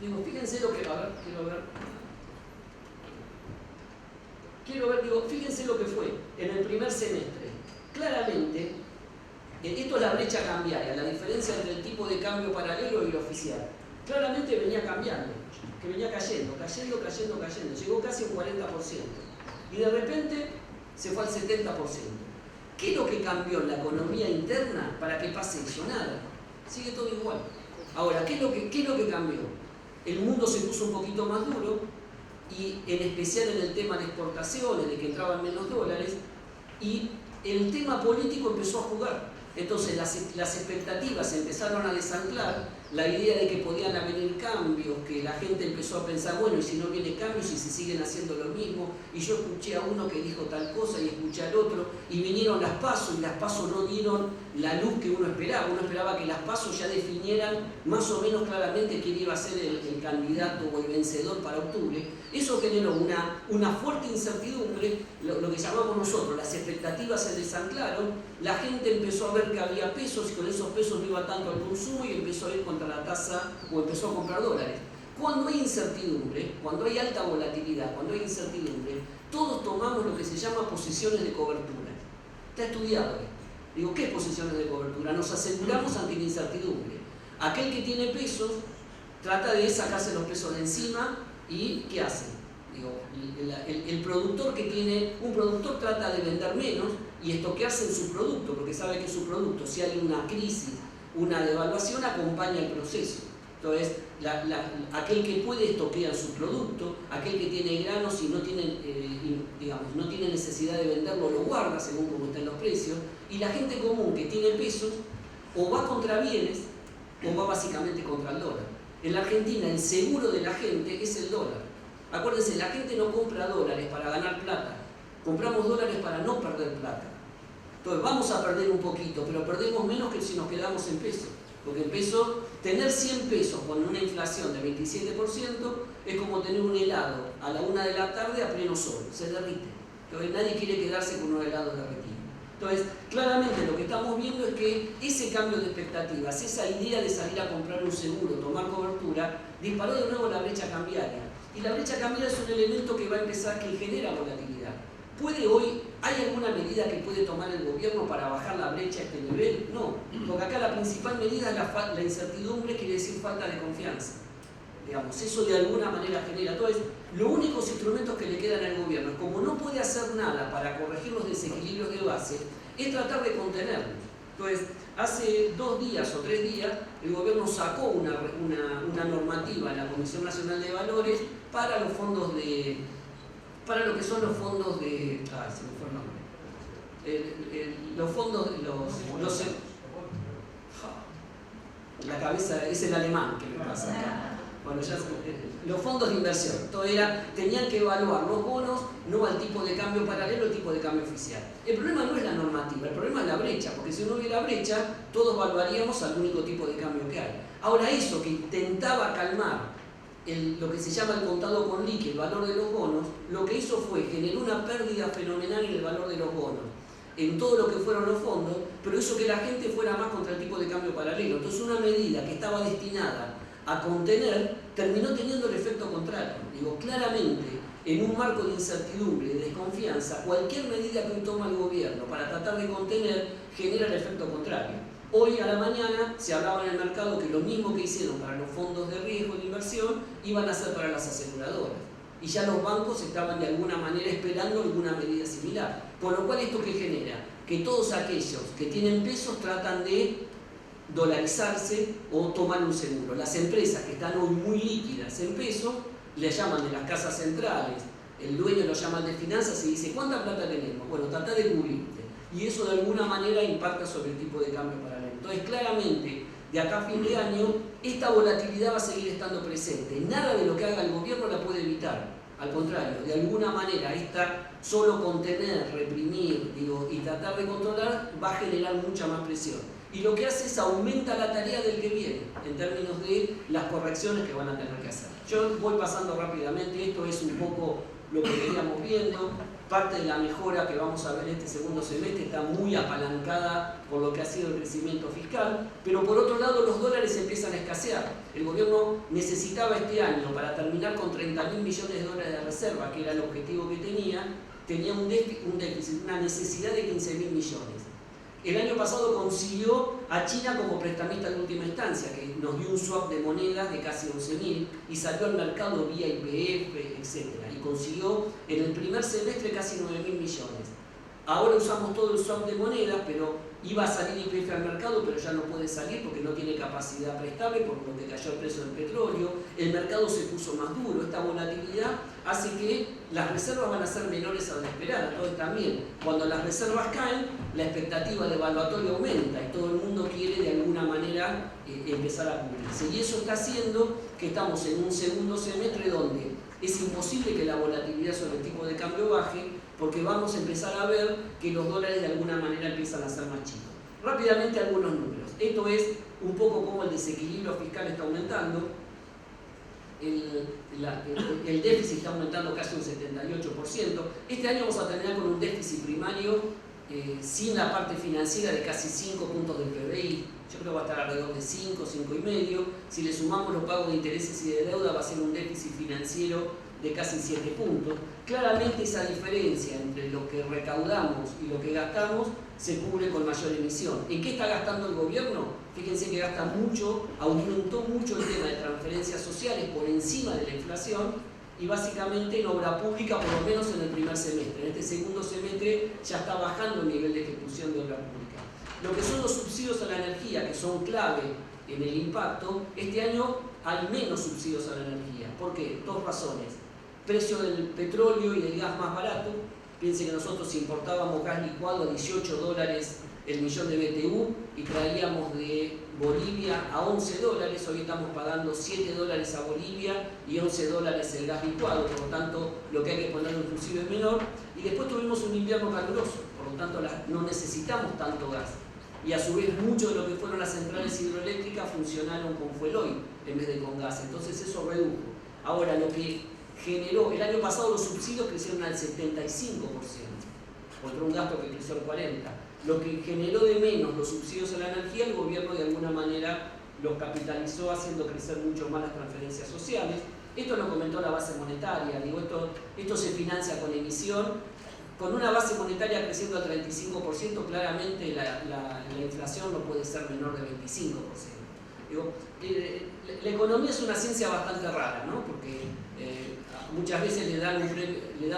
Speaker 2: Digo, fíjense lo que, a ver, quiero ver. quiero ver, digo, fíjense lo que fue en el primer semestre. Claramente, esto es la brecha cambiaria, la diferencia entre el tipo de cambio paralelo y el oficial. Claramente venía cambiando, que venía cayendo. Llegó casi un 40%. Y de repente se fue al 70%. ¿Qué es lo que cambió en la economía interna para que pase eso? Nada. Sigue todo igual. Ahora, ¿qué es lo que cambió? El mundo se puso un poquito más duro, y en especial en el tema de exportaciones, de que entraban menos dólares, y el tema político empezó a jugar. Entonces las expectativas empezaron a desanclar, la idea de que podían venir cambios, que la gente empezó a pensar, bueno, y si no viene cambios, y si siguen haciendo lo mismo, y yo escuché a uno que dijo tal cosa y escuché al otro, y vinieron las PASO, y las PASO no dieron la luz que uno esperaba que las PASO ya definieran más o menos claramente quién iba a ser el candidato o el vencedor para octubre. Eso generó una fuerte incertidumbre, lo que llamamos nosotros, las expectativas se desanclaron, la gente empezó a ver que había pesos, y con esos pesos no iba tanto al consumo, y empezó a ir contra la tasa o empezó a comprar dólares. Cuando hay incertidumbre, cuando hay alta volatilidad, cuando hay incertidumbre, todos tomamos lo que se llama posiciones de cobertura. Está estudiado esto. Digo, ¿qué es posiciones de cobertura? Nos aseguramos ante la incertidumbre. Aquel que tiene pesos trata de sacarse los pesos de encima, y ¿qué hace? Digo, el productor que tiene, un productor trata de vender menos y estoquearse en su producto, porque sabe que su producto, si hay una crisis, una devaluación, acompaña el proceso. Entonces, aquel que puede estoquear su producto, aquel que tiene granos y no tiene, no tiene necesidad de venderlo, lo guarda según cómo están los precios, y la gente común que tiene pesos o va contra bienes o va básicamente contra el dólar. En la Argentina el seguro de la gente es el dólar. Acuérdense, la gente no compra dólares para ganar plata, compramos dólares para no perder plata. Entonces vamos a perder un poquito, pero perdemos menos que si nos quedamos en pesos. Porque en pesos, tener 100 pesos con una inflación de 27% es como tener un helado a la 1 de la tarde a pleno sol, se derrite. Entonces nadie quiere quedarse con un helado derretido. Entonces, claramente lo que estamos viendo es que ese cambio de expectativas, esa idea de salir a comprar un seguro, tomar cobertura, disparó de nuevo la brecha cambiaria. Y la brecha cambiaria es un elemento que va a empezar, que genera volatilidad. ¿Hay alguna medida que puede tomar el gobierno para bajar la brecha a este nivel? No, porque acá la principal medida es la incertidumbre, quiere decir falta de confianza. Digamos, eso de alguna manera genera. Entonces, los únicos instrumentos que le quedan al gobierno, como no puede hacer nada para corregir los desequilibrios de base, es tratar de contenerlos. Entonces, hace 2 días o 3 días, el gobierno sacó una normativa en la Comisión Nacional de Valores para los fondos para lo que son los fondos de... se me fue el nombre. Los fondos de la cabeza es el alemán que me pasa acá. Bueno, los fondos de inversión. Entonces tenían que evaluar los bonos, no al tipo de cambio paralelo, el tipo de cambio oficial. El problema no es la normativa, el problema es la brecha, porque si no hubiera brecha, todos evaluaríamos al único tipo de cambio que hay. Ahora eso que intentaba calmar lo que se llama el contado con liqui, el valor de los bonos, lo que hizo fue generar una pérdida fenomenal en el valor de los bonos, en todo lo que fueron los fondos, pero hizo que la gente fuera más contra el tipo de cambio paralelo. Entonces una medida que estaba destinada a contener terminó teniendo el efecto contrario. Digo, claramente, en un marco de incertidumbre, de desconfianza, cualquier medida que hoy toma el gobierno para tratar de contener genera el efecto contrario. Hoy a la mañana se hablaba en el mercado que lo mismo que hicieron para los fondos de riesgo de inversión iban a hacer para las aseguradoras. Y ya los bancos estaban de alguna manera esperando alguna medida similar. Por lo cual, ¿esto qué genera? Que todos aquellos que tienen pesos tratan de dolarizarse o tomar un seguro. Las empresas que están hoy muy líquidas en pesos, le llaman de las casas centrales, el dueño lo llama de finanzas y dice, ¿cuánta plata tenemos? Bueno, trata de cubrirte. Y eso de alguna manera impacta sobre el tipo de cambio paralelo. Entonces, claramente, de acá a fin de año, esta volatilidad va a seguir estando presente. Nada de lo que haga el gobierno la puede evitar. Al contrario, de alguna manera, esta solo contener, reprimir, y tratar de controlar va a generar mucha más presión. Y lo que hace es aumenta la tarea del que viene, en términos de las correcciones que van a tener que hacer. Yo voy pasando rápidamente, esto es un poco lo que veníamos viendo. Parte de la mejora que vamos a ver este segundo semestre está muy apalancada por lo que ha sido el crecimiento fiscal, pero por otro lado los dólares empiezan a escasear. El gobierno necesitaba este año para terminar con 30.000 millones de dólares de reserva, que era el objetivo que tenía, tenía un déficit, una necesidad de 15.000 millones. El año pasado consiguió a China como prestamista de última instancia, que nos dio un swap de monedas de casi 11.000 y salió al mercado vía YPF, etc. Y consiguió en el primer semestre casi 9.000 millones. Ahora usamos todo el swap de monedas, pero iba a salir YPF al mercado, pero ya no puede salir porque no tiene capacidad prestable, por lo que cayó el precio del petróleo. El mercado se puso más duro. Esta volatilidad hace que las reservas van a ser menores a lo esperado. Entonces también, cuando las reservas caen, la expectativa de evaluatorio aumenta y todo el mundo quiere de alguna manera empezar a cubrirse. Y eso está haciendo que estamos en un segundo semestre donde es imposible que la volatilidad sobre el tipo de cambio baje, porque vamos a empezar a ver que los dólares de alguna manera empiezan a ser más chicos. Rápidamente algunos números. Esto es un poco cómo el desequilibrio fiscal está aumentando. El déficit está aumentando casi un 78%. Este año vamos a terminar con un déficit primario sin la parte financiera de casi 5 puntos del PBI. Yo creo que va a estar alrededor de 5, 5,5. Si le sumamos los pagos de intereses y de deuda va a ser un déficit financiero de casi 7 puntos. Claramente esa diferencia entre lo que recaudamos y lo que gastamos se cubre con mayor emisión. ¿En qué está gastando el gobierno? Fíjense que gasta mucho, aumentó mucho el tema de transferencias sociales por encima de la inflación y básicamente en obra pública, por lo menos en el primer semestre. En este segundo semestre ya está bajando el nivel de ejecución de obra pública. Lo que son los subsidios a la energía, que son clave en el impacto, este año hay menos subsidios a la energía. ¿Por qué? Dos razones. Precio del petróleo y del gas más barato. Piensen que nosotros importábamos gas licuado a $18 el millón de BTU y traíamos de Bolivia a $11. Hoy estamos pagando $7 a Bolivia y $11 el gas licuado, por lo tanto lo que hay que poner inclusive es menor. Y después tuvimos un invierno caluroso, por lo tanto no necesitamos tanto gas. Y a su vez mucho de lo que fueron las centrales hidroeléctricas funcionaron con fuel oil en vez de con gas, entonces eso redujo. Ahora lo que generó, el año pasado los subsidios crecieron al 75%, contra un gasto que creció al 40%. Lo que generó de menos los subsidios a la energía, el gobierno de alguna manera los capitalizó haciendo crecer mucho más las transferencias sociales. Esto lo comentó la base monetaria, digo, esto se financia con emisión. Con una base monetaria creciendo al 35%, claramente la inflación no puede ser menor de 25%. Digo, la economía es una ciencia bastante rara, ¿no? Porque muchas veces le dan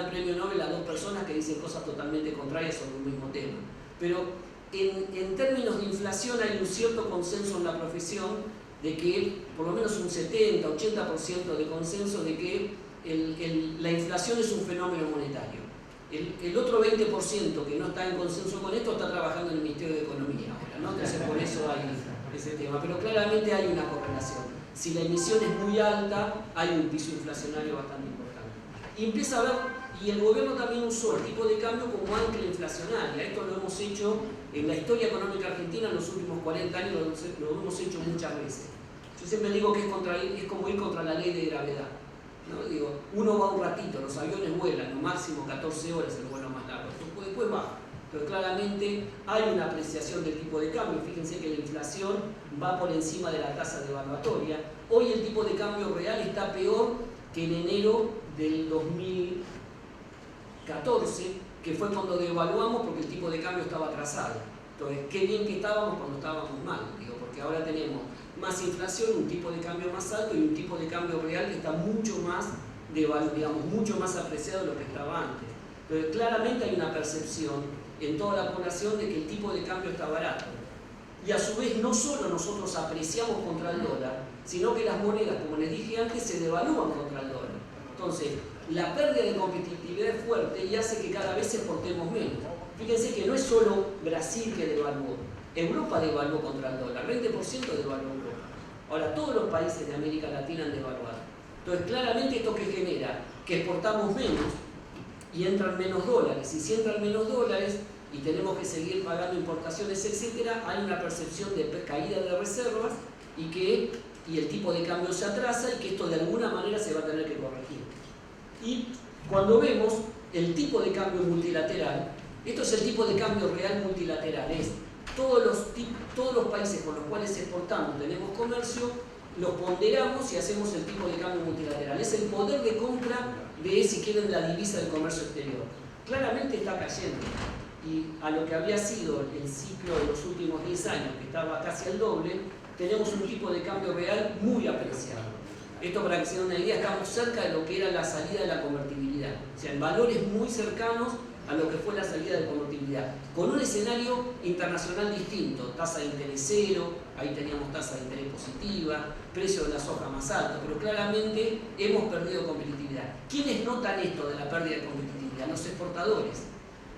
Speaker 2: premio Nobel a dos personas que dicen cosas totalmente contrarias sobre un mismo tema. Pero en términos de inflación hay un cierto consenso en la profesión de que, por lo menos un 70-80% de consenso de que la inflación es un fenómeno monetario. El otro 20% que no está en consenso con esto está trabajando en el Ministerio de Economía ahora, ¿no? Entonces por eso hay ese tema. Pero claramente hay una correlación. Si la emisión es muy alta, hay un piso inflacionario bastante importante. Y empieza a haber, y el gobierno también usó el tipo de cambio como ancla inflacionaria. Esto lo hemos hecho en la historia económica argentina en los últimos 40 años, lo hemos hecho muchas veces. Yo siempre digo que es como ir contra la ley de gravedad. ¿No? Digo, uno va un ratito, los aviones vuelan, lo máximo 14 horas el vuelo más largo, después baja. Pero claramente hay una apreciación del tipo de cambio. Fíjense que la inflación va por encima de la tasa devaluatoria. Hoy el tipo de cambio real está peor que en enero del 2014, que fue cuando devaluamos porque el tipo de cambio estaba atrasado. Entonces, qué bien que estábamos cuando estábamos mal, digo, porque ahora tenemos más inflación, un tipo de cambio más alto y un tipo de cambio real que está mucho más mucho más apreciado de lo que estaba antes. Pero claramente hay una percepción en toda la población de que el tipo de cambio está barato. Y a su vez no solo nosotros apreciamos contra el dólar, sino que las monedas, como les dije antes, se devalúan contra el dólar. Entonces, la pérdida de competitividad es fuerte y hace que cada vez exportemos menos. Fíjense que no es solo Brasil que devaluó, Europa devaluó contra el dólar, 20% devaluó Europa. Ahora, todos los países de América Latina han devaluado. Entonces, claramente esto que genera que exportamos menos y entran menos dólares. Y si entran menos dólares y tenemos que seguir pagando importaciones, etcétera, hay una percepción de caída de reservas y el tipo de cambio se atrasa y que esto de alguna manera se va a tener que corregir. Y cuando vemos el tipo de cambio multilateral, esto es el tipo de cambio real multilateral, es todos los países con los cuales exportamos, tenemos comercio, los ponderamos y hacemos el tipo de cambio multilateral. Es el poder de compra de, si quieren, la divisa del comercio exterior. claramente está cayendo. Y a lo que había sido el ciclo de los últimos 10 años, que estaba casi al doble, tenemos un tipo de cambio real muy apreciado. Esto, para que se den una idea, estamos cerca de lo que era la salida de la convertibilidad. O sea, en valores muy cercanos a lo que fue la salida de convertibilidad, con un escenario internacional distinto, tasa de interés cero, ahí teníamos tasa de interés positiva, precio de la soja más alto, pero claramente hemos perdido competitividad. ¿Quiénes notan esto de la pérdida de competitividad? Los exportadores.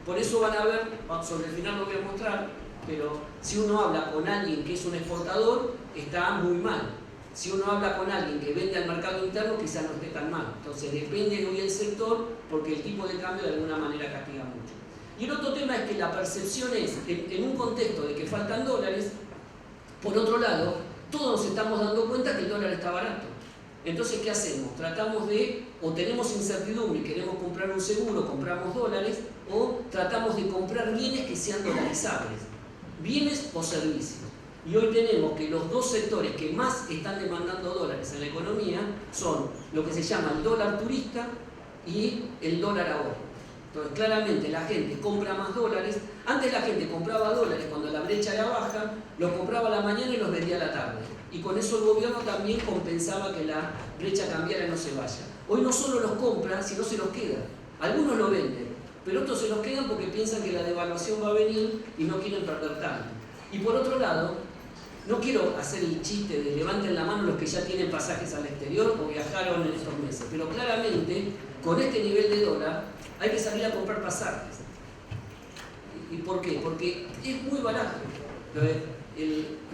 Speaker 2: Por eso van a ver, sobre el final lo voy a mostrar, pero si uno habla con alguien que es un exportador, está muy mal. Si uno habla con alguien que vende al mercado interno, quizás no esté tan mal. Entonces depende de hoy el sector, porque el tipo de cambio de alguna manera castiga mucho. Y el otro tema es que la percepción es, en un contexto de que faltan dólares, por otro lado, todos nos estamos dando cuenta que el dólar está barato. Entonces, ¿qué hacemos? Tratamos de, o tenemos incertidumbre y queremos comprar un seguro, compramos dólares, o tratamos de comprar bienes que sean dolarizables, bienes o servicios. Y hoy tenemos que los dos sectores que más están demandando dólares en la economía son lo que se llama el dólar turista y el dólar ahorro. Entonces, claramente la gente compra más dólares. Antes la gente compraba dólares cuando la brecha era baja, los compraba a la mañana y los vendía a la tarde. Y con eso el gobierno también compensaba que la brecha cambiara y no se vaya. Hoy no solo los compra, sino se los queda. Algunos lo venden, pero otros se los quedan porque piensan que la devaluación va a venir y no quieren perder tanto. Y por otro lado, no quiero hacer el chiste de levanten la mano los que ya tienen pasajes al exterior o viajaron en estos meses, pero claramente con este nivel de dólar hay que salir a comprar pasajes. ¿Y por qué? Porque es muy barato.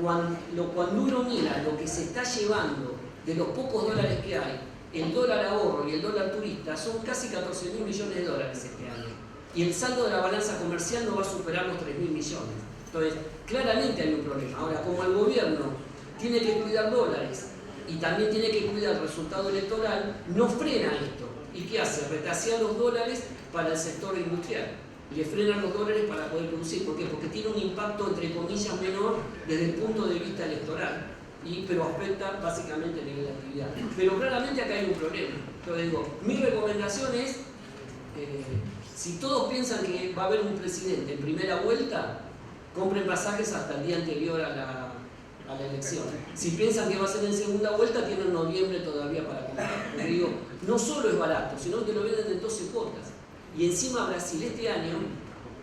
Speaker 2: Cuando uno mira lo que se está llevando de los pocos dólares que hay, el dólar ahorro y el dólar turista son casi 14.000 millones de dólares este año. Y el saldo de la balanza comercial no va a superar los 3.000 millones. Entonces, claramente hay un problema. Ahora, como el gobierno tiene que cuidar dólares y también tiene que cuidar el resultado electoral, no frena esto. ¿Y qué hace? Retasea los dólares para el sector industrial. Le frenan los dólares para poder producir. ¿Por qué? Porque tiene un impacto, entre comillas, menor desde el punto de vista electoral. Pero afecta básicamente el nivel de actividad. Pero claramente acá hay un problema. Entonces digo, mi recomendación es, si todos piensan que va a haber un presidente en primera vuelta, compren pasajes hasta el día anterior a la elección. Si piensan que va a ser en segunda vuelta, tienen noviembre todavía para comprar. Porque digo, no solo es barato, sino que lo venden en 12 cuotas. Y encima Brasil este año,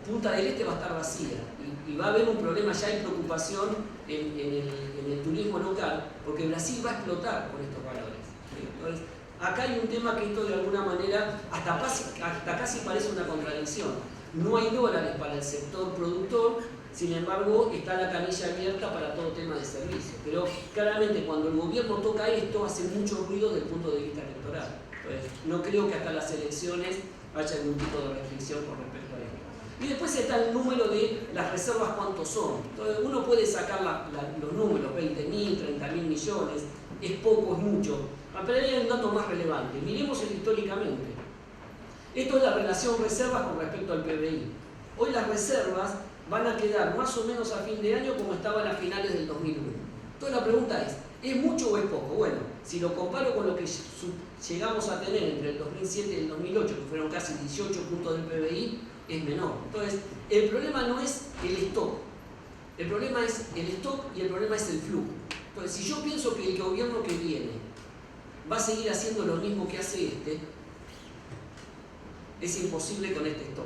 Speaker 2: Punta del Este va a estar vacía. Y va a haber un problema, ya hay preocupación en el turismo local, porque Brasil va a explotar con estos valores. Entonces, acá hay un tema que esto de alguna manera, hasta casi parece una contradicción. No hay dólares para el sector productor, sin embargo, está la canilla abierta para todo tema de servicios. Pero claramente cuando el gobierno toca esto, hace mucho ruido desde el punto de vista electoral. Entonces, no creo que hasta las elecciones haya algún tipo de restricción con respecto a esto. Y después está el número de las reservas, cuántos son. Entonces, uno puede sacar los números, 20.000, 30.000 millones, es poco, es mucho. Pero hay un dato más relevante. Miremos históricamente. Esto es la relación reservas con respecto al PBI. Hoy las reservas van a quedar más o menos a fin de año como estaban a finales del 2001. Entonces la pregunta es mucho o es poco? Bueno, si lo comparo con lo que llegamos a tener entre el 2007 y el 2008, que fueron casi 18 puntos del PBI, es menor. Entonces, el problema no es el stock. El problema es el stock y el problema es el flujo. Entonces, si yo pienso que el gobierno que viene va a seguir haciendo lo mismo que hace es imposible con este stock.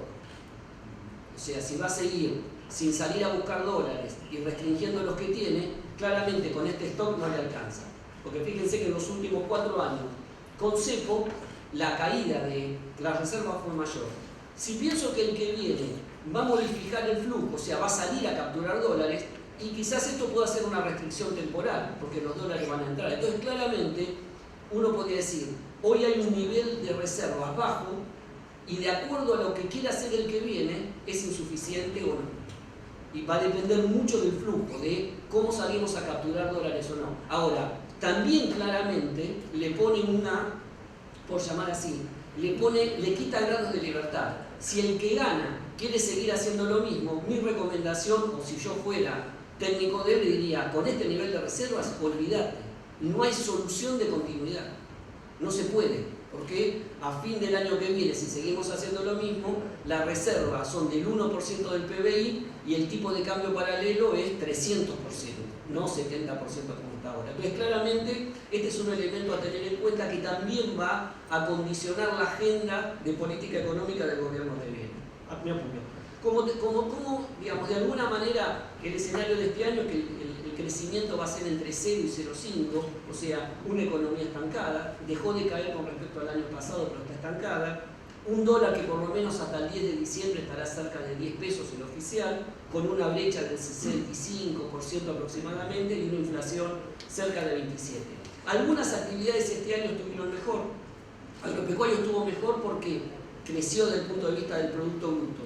Speaker 2: O sea, si va a seguir sin salir a buscar dólares y restringiendo los que tiene, claramente con este stock no le alcanza. Porque fíjense que en los últimos 4 años, con cepo, la caída de las reservas fue mayor. Si pienso que el que viene va a modificar el flujo, o sea, va a salir a capturar dólares, y quizás esto pueda ser una restricción temporal, porque los dólares van a entrar. Entonces, claramente, uno podría decir, hoy hay un nivel de reservas bajo, y de acuerdo a lo que quiera hacer el que viene, es insuficiente o no. Y va a depender mucho del flujo, de cómo salimos a capturar dólares o no. Ahora, también claramente le ponen por llamar así, le quita grados de libertad. Si el que gana quiere seguir haciendo lo mismo, mi recomendación, o si yo fuera técnico de él, diría, con este nivel de reservas, olvídate, no hay solución de continuidad, no se puede. Porque a fin del año que viene, si seguimos haciendo lo mismo, las reservas son del 1% del PBI y el tipo de cambio paralelo es 300%, no 70% como está ahora. Entonces, claramente, este es un elemento a tener en cuenta que también va a condicionar la agenda de política económica del gobierno de Viena, a mi opinión. Como digamos, de alguna manera, el escenario de este año es que el crecimiento va a ser entre 0 y 0,5, o sea, una economía estancada, dejó de caer con respecto al año pasado, pero está estancada, un dólar que por lo menos hasta el 10 de diciembre estará cerca de 10 pesos el oficial, con una brecha del 65% aproximadamente y una inflación cerca de 27%. Algunas actividades este año estuvieron mejor, agropecuario estuvo mejor porque creció desde el punto de vista del Producto Bruto,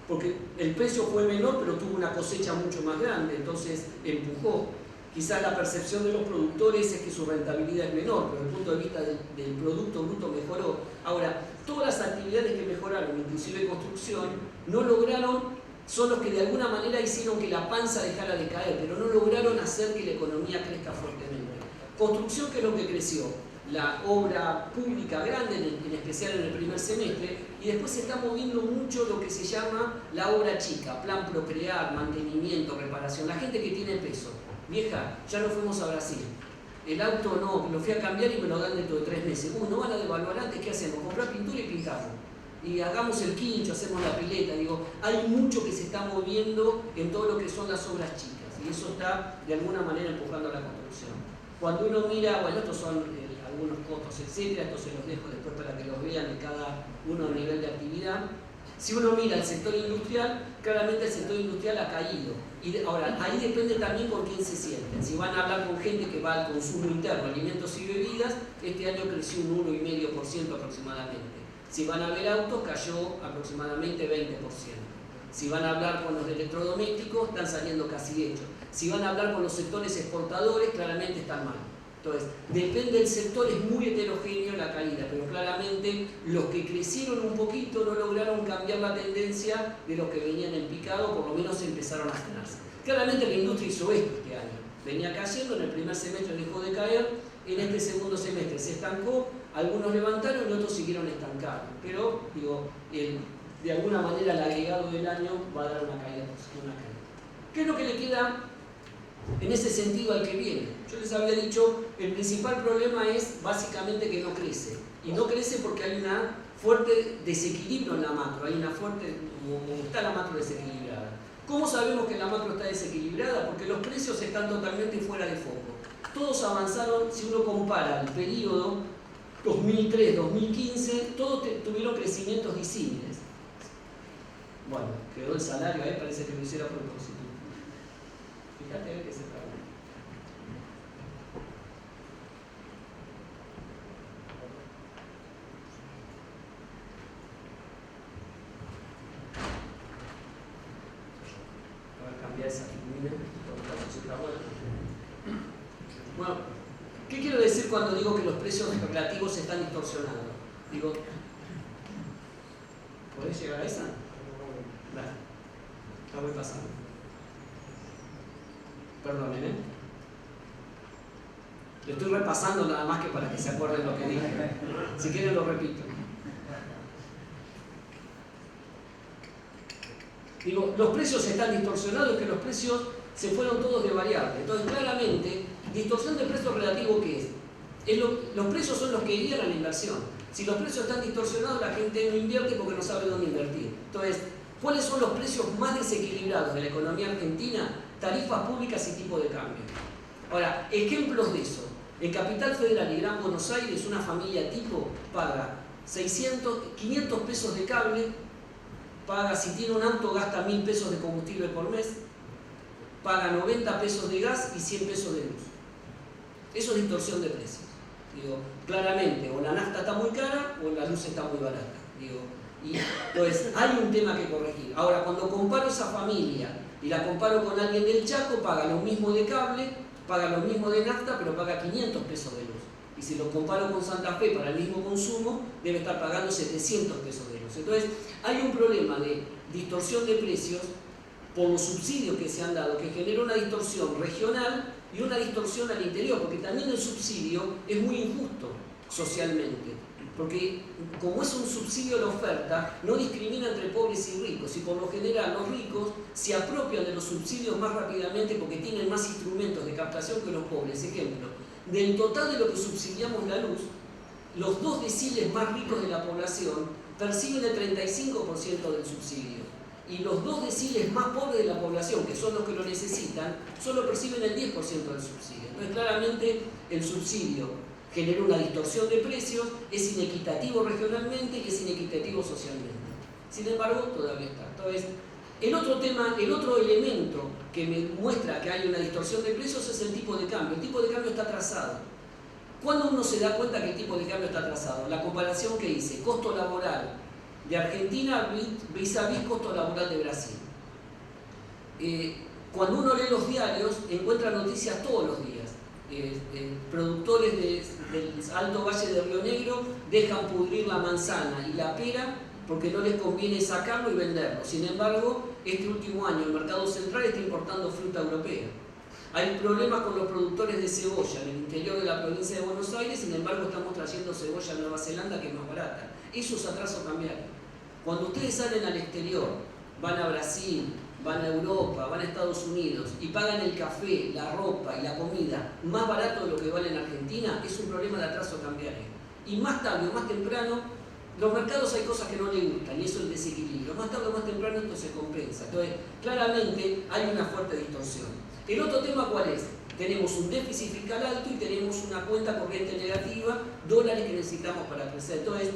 Speaker 2: porque el precio fue menor pero tuvo una cosecha mucho más grande, entonces empujó. Quizás la percepción de los productores es que su rentabilidad es menor, pero desde el punto de vista del Producto Bruto mejoró. Ahora, todas las actividades que mejoraron, inclusive construcción, no lograron, son los que de alguna manera hicieron que la panza dejara de caer, pero no lograron hacer que la economía crezca fuertemente. Construcción, ¿qué es lo que creció? La obra pública grande, en especial en el primer semestre, y después se está moviendo mucho lo que se llama la obra chica, plan Procrear, mantenimiento, reparación. La gente que tiene peso, vieja, ya no fuimos a Brasil, el auto no, lo fui a cambiar y me lo dan dentro de 3 meses. No van a devaluar antes, ¿qué hacemos? Comprar pintura y pintamos. Y hagamos el quincho, hacemos la pileta. Digo, hay mucho que se está moviendo en todo lo que son las obras chicas, y eso está de alguna manera empujando a la construcción. Cuando uno mira, bueno, estos son algunos costos, etcétera, estos se los dejo después para que los vean de cada uno a nivel de actividad. Si uno mira el sector industrial, claramente el sector industrial ha caído. Y ahora, ahí depende también con quién se sienten. Si van a hablar con gente que va al consumo interno, alimentos y bebidas, este año creció un 1,5% aproximadamente. Si van a ver autos, cayó aproximadamente 20%. Si van a hablar con los electrodomésticos, están saliendo casi hechos. Si van a hablar con los sectores exportadores, claramente están mal. Entonces, depende del sector, es muy heterogéneo la caída, pero claramente los que crecieron un poquito no lograron cambiar la tendencia de los que venían en picado, por lo menos empezaron a frenarse. Claramente la industria hizo esto este año, venía cayendo, en el primer semestre dejó de caer, en este segundo semestre se estancó, algunos levantaron y otros siguieron estancados, pero digo, de alguna manera el agregado del año va a dar una caída. ¿Qué es lo que le queda en ese sentido al que viene? Yo les había dicho, el principal problema es básicamente que no crece. Y no crece porque hay un fuerte desequilibrio en la macro, hay una fuerte, como está la macro desequilibrada. ¿Cómo sabemos que la macro está desequilibrada? Porque los precios están totalmente fuera de foco. Todos avanzaron, si uno compara el periodo 2003-2015, todos tuvieron crecimientos disímiles. Bueno, quedó el salario ahí, parece que lo hiciera a propósito. Fíjate a ver qué se está. A ver, cambiar esa figura. Bueno, ¿qué quiero decir cuando digo que los precios relativos están distorsionados? Digo, ¿podés llegar a esa? Dale, la voy pasando. Perdonen, ¿eh? Lo estoy repasando nada más que para que se acuerden lo que dije. Si quieren lo repito. Digo, los precios están distorsionados, que los precios se fueron todos de variable. Entonces, claramente, distorsión de precio relativo, ¿qué es? Los precios son los que guían a la inversión. Si los precios están distorsionados, la gente no invierte porque no sabe dónde invertir. Entonces, ¿cuáles son los precios más desequilibrados de la economía argentina? Tarifas públicas y tipo de cambio. Ahora, ejemplos de eso. En Capital Federal y Gran Buenos Aires, una familia tipo paga 500 pesos de cable, paga, si tiene un auto, gasta 1.000 pesos de combustible por mes, paga 90 pesos de gas y 100 pesos de luz. Eso es distorsión de precios. Digo, claramente, o la nafta está muy cara o la luz está muy barata. Digo, y entonces, hay un tema que corregir. Ahora, cuando comparo esa familia y la comparo con alguien del Chaco, paga lo mismo de cable, paga lo mismo de nafta, pero paga 500 pesos de luz. Y si lo comparo con Santa Fe para el mismo consumo, debe estar pagando 700 pesos de luz. Entonces, hay un problema de distorsión de precios por los subsidios que se han dado, que genera una distorsión regional y una distorsión al interior, porque también el subsidio es muy injusto socialmente. porque como es un subsidio a la oferta, no discrimina entre pobres y ricos, y por lo general los ricos se apropian de los subsidios más rápidamente porque tienen más instrumentos de captación que los pobres. Ejemplo, del total de lo que subsidiamos la luz, los 2 deciles más ricos de la población perciben el 35% del subsidio, y los 2 deciles más pobres de la población, que son los que lo necesitan, solo perciben el 10% del subsidio. Entonces claramente el subsidio genera una distorsión de precios, es inequitativo regionalmente y es inequitativo socialmente. Sin embargo, todavía está. Entonces, el otro elemento que me muestra que hay una distorsión de precios es el tipo de cambio. El tipo de cambio está atrasado. ¿Cuándo uno se da cuenta que el tipo de cambio está atrasado? La comparación que hice, costo laboral de Argentina vis-a-vis costo laboral de Brasil. Cuando uno lee los diarios, encuentra noticias todos los días. Productores del Alto Valle de Río Negro dejan pudrir la manzana y la pera porque no les conviene sacarlo y venderlo. Sin embargo, este último año el mercado central está importando fruta europea. Hay problemas con los productores de cebolla en el interior de la provincia de Buenos Aires, sin embargo estamos trayendo cebolla a Nueva Zelanda que es más barata. Eso es atraso cambiario. Cuando ustedes salen al exterior, van a Brasil, van a Europa, van a Estados Unidos y pagan el café, la ropa y la comida más barato de lo que vale en Argentina, es un problema de atraso cambiario. Y más tarde o más temprano, los mercados hay cosas que no les gustan y eso es el desequilibrio. Más tarde o más temprano esto se compensa. Entonces, claramente hay una fuerte distorsión. El otro tema, ¿cuál es? Tenemos un déficit fiscal alto y tenemos una cuenta corriente negativa, dólares que necesitamos para crecer. Entonces,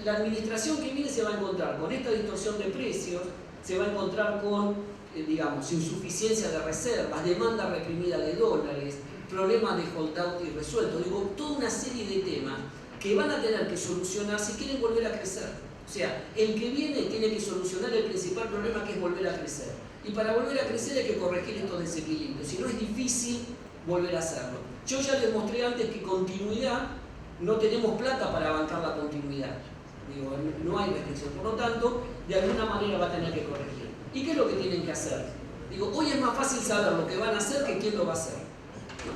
Speaker 2: la administración que viene se va a encontrar con esta distorsión de precios, se va a encontrar con, insuficiencia de reservas, demanda reprimida de dólares, problemas de holdout irresueltos. Digo, toda una serie de temas que van a tener que solucionar si quieren volver a crecer. O sea, el que viene tiene que solucionar el principal problema, que es volver a crecer. Y para volver a crecer hay que corregir estos desequilibrios. Si no, es difícil volver a hacerlo. Yo ya les mostré antes que continuidad, no tenemos plata para bancar la continuidad. Digo, no hay restricción. Por lo tanto, de alguna manera va a tener que corregir. ¿Y qué es lo que tienen que hacer? Digo, hoy es más fácil saber lo que van a hacer que quién lo va a hacer.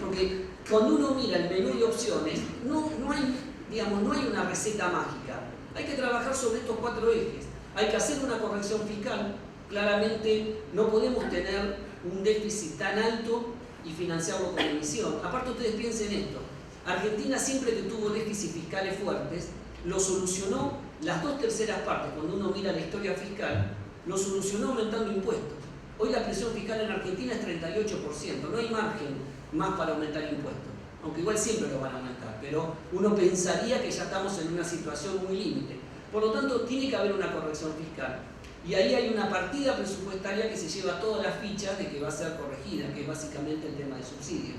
Speaker 2: Porque cuando uno mira el menú de opciones, no hay una receta mágica. Hay que trabajar sobre estos 4 ejes. Hay que hacer una corrección fiscal. Claramente no podemos tener un déficit tan alto y financiarlo con emisión. Aparte, ustedes piensen esto. Argentina, siempre que tuvo déficits fiscales fuertes, lo solucionó las 2/3 partes. Cuando uno mira la historia fiscal, lo solucionó aumentando impuestos. Hoy la presión fiscal en Argentina es 38%. No hay margen más para aumentar impuestos. Aunque igual siempre lo van a aumentar. Pero uno pensaría que ya estamos en una situación muy límite. Por lo tanto, tiene que haber una corrección fiscal. Y ahí hay una partida presupuestaria que se lleva todas las fichas de que va a ser corregida, que es básicamente el tema de subsidio.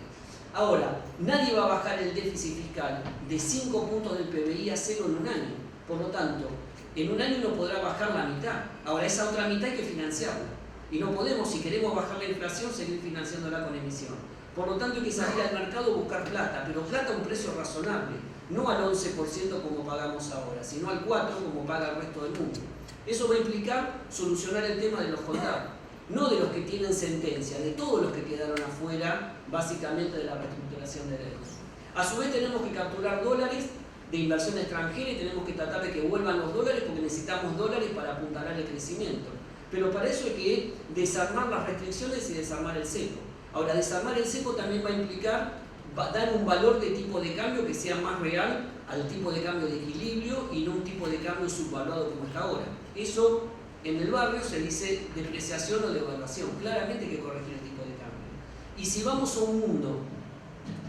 Speaker 2: Ahora, nadie va a bajar el déficit fiscal de 5 puntos del PBI a 0 en un año. Por lo tanto, en un año uno podrá bajar la mitad. Ahora, esa otra mitad hay que financiarla. Y no podemos, si queremos bajar la inflación, seguir financiándola con emisión. Por lo tanto, hay que salir al mercado a buscar plata, pero plata a un precio razonable. No al 11% como pagamos ahora, sino al 4% como paga el resto del mundo. Eso va a implicar solucionar el tema de los holdados, no de los que tienen sentencia, de todos los que quedaron afuera, básicamente, de la reestructuración de deudas. A su vez, tenemos que capturar dólares de inversión extranjera y tenemos que tratar de que vuelvan los dólares porque necesitamos dólares para apuntalar el crecimiento. Pero para eso hay que desarmar las restricciones y desarmar el cepo. Ahora, desarmar el cepo también va a implicar dar un valor de tipo de cambio que sea más real al tipo de cambio de equilibrio y no un tipo de cambio subvaluado como está ahora. Eso en el barrio se dice depreciación o devaluación. Claramente hay que corregir el tipo de cambio. Y si vamos a un mundo,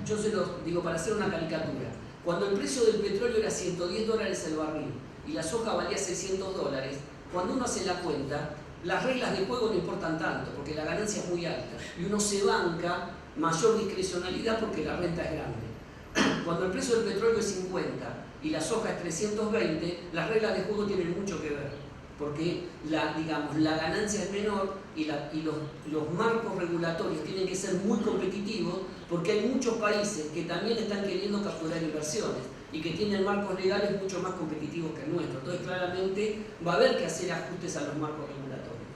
Speaker 2: yo se los digo para hacer una caricatura, cuando el precio del petróleo era $110 el barril y la soja valía $600, cuando uno hace la cuenta, las reglas de juego no importan tanto porque la ganancia es muy alta y uno se banca mayor discrecionalidad porque la renta es grande. Cuando el precio del petróleo es 50 y la soja es 320, las reglas de juego tienen mucho que ver, porque la ganancia es menor y los marcos regulatorios tienen que ser muy competitivos porque hay muchos países que también están queriendo capturar inversiones y que tienen marcos legales mucho más competitivos que el nuestro. Entonces, claramente va a haber que hacer ajustes a los marcos regulatorios.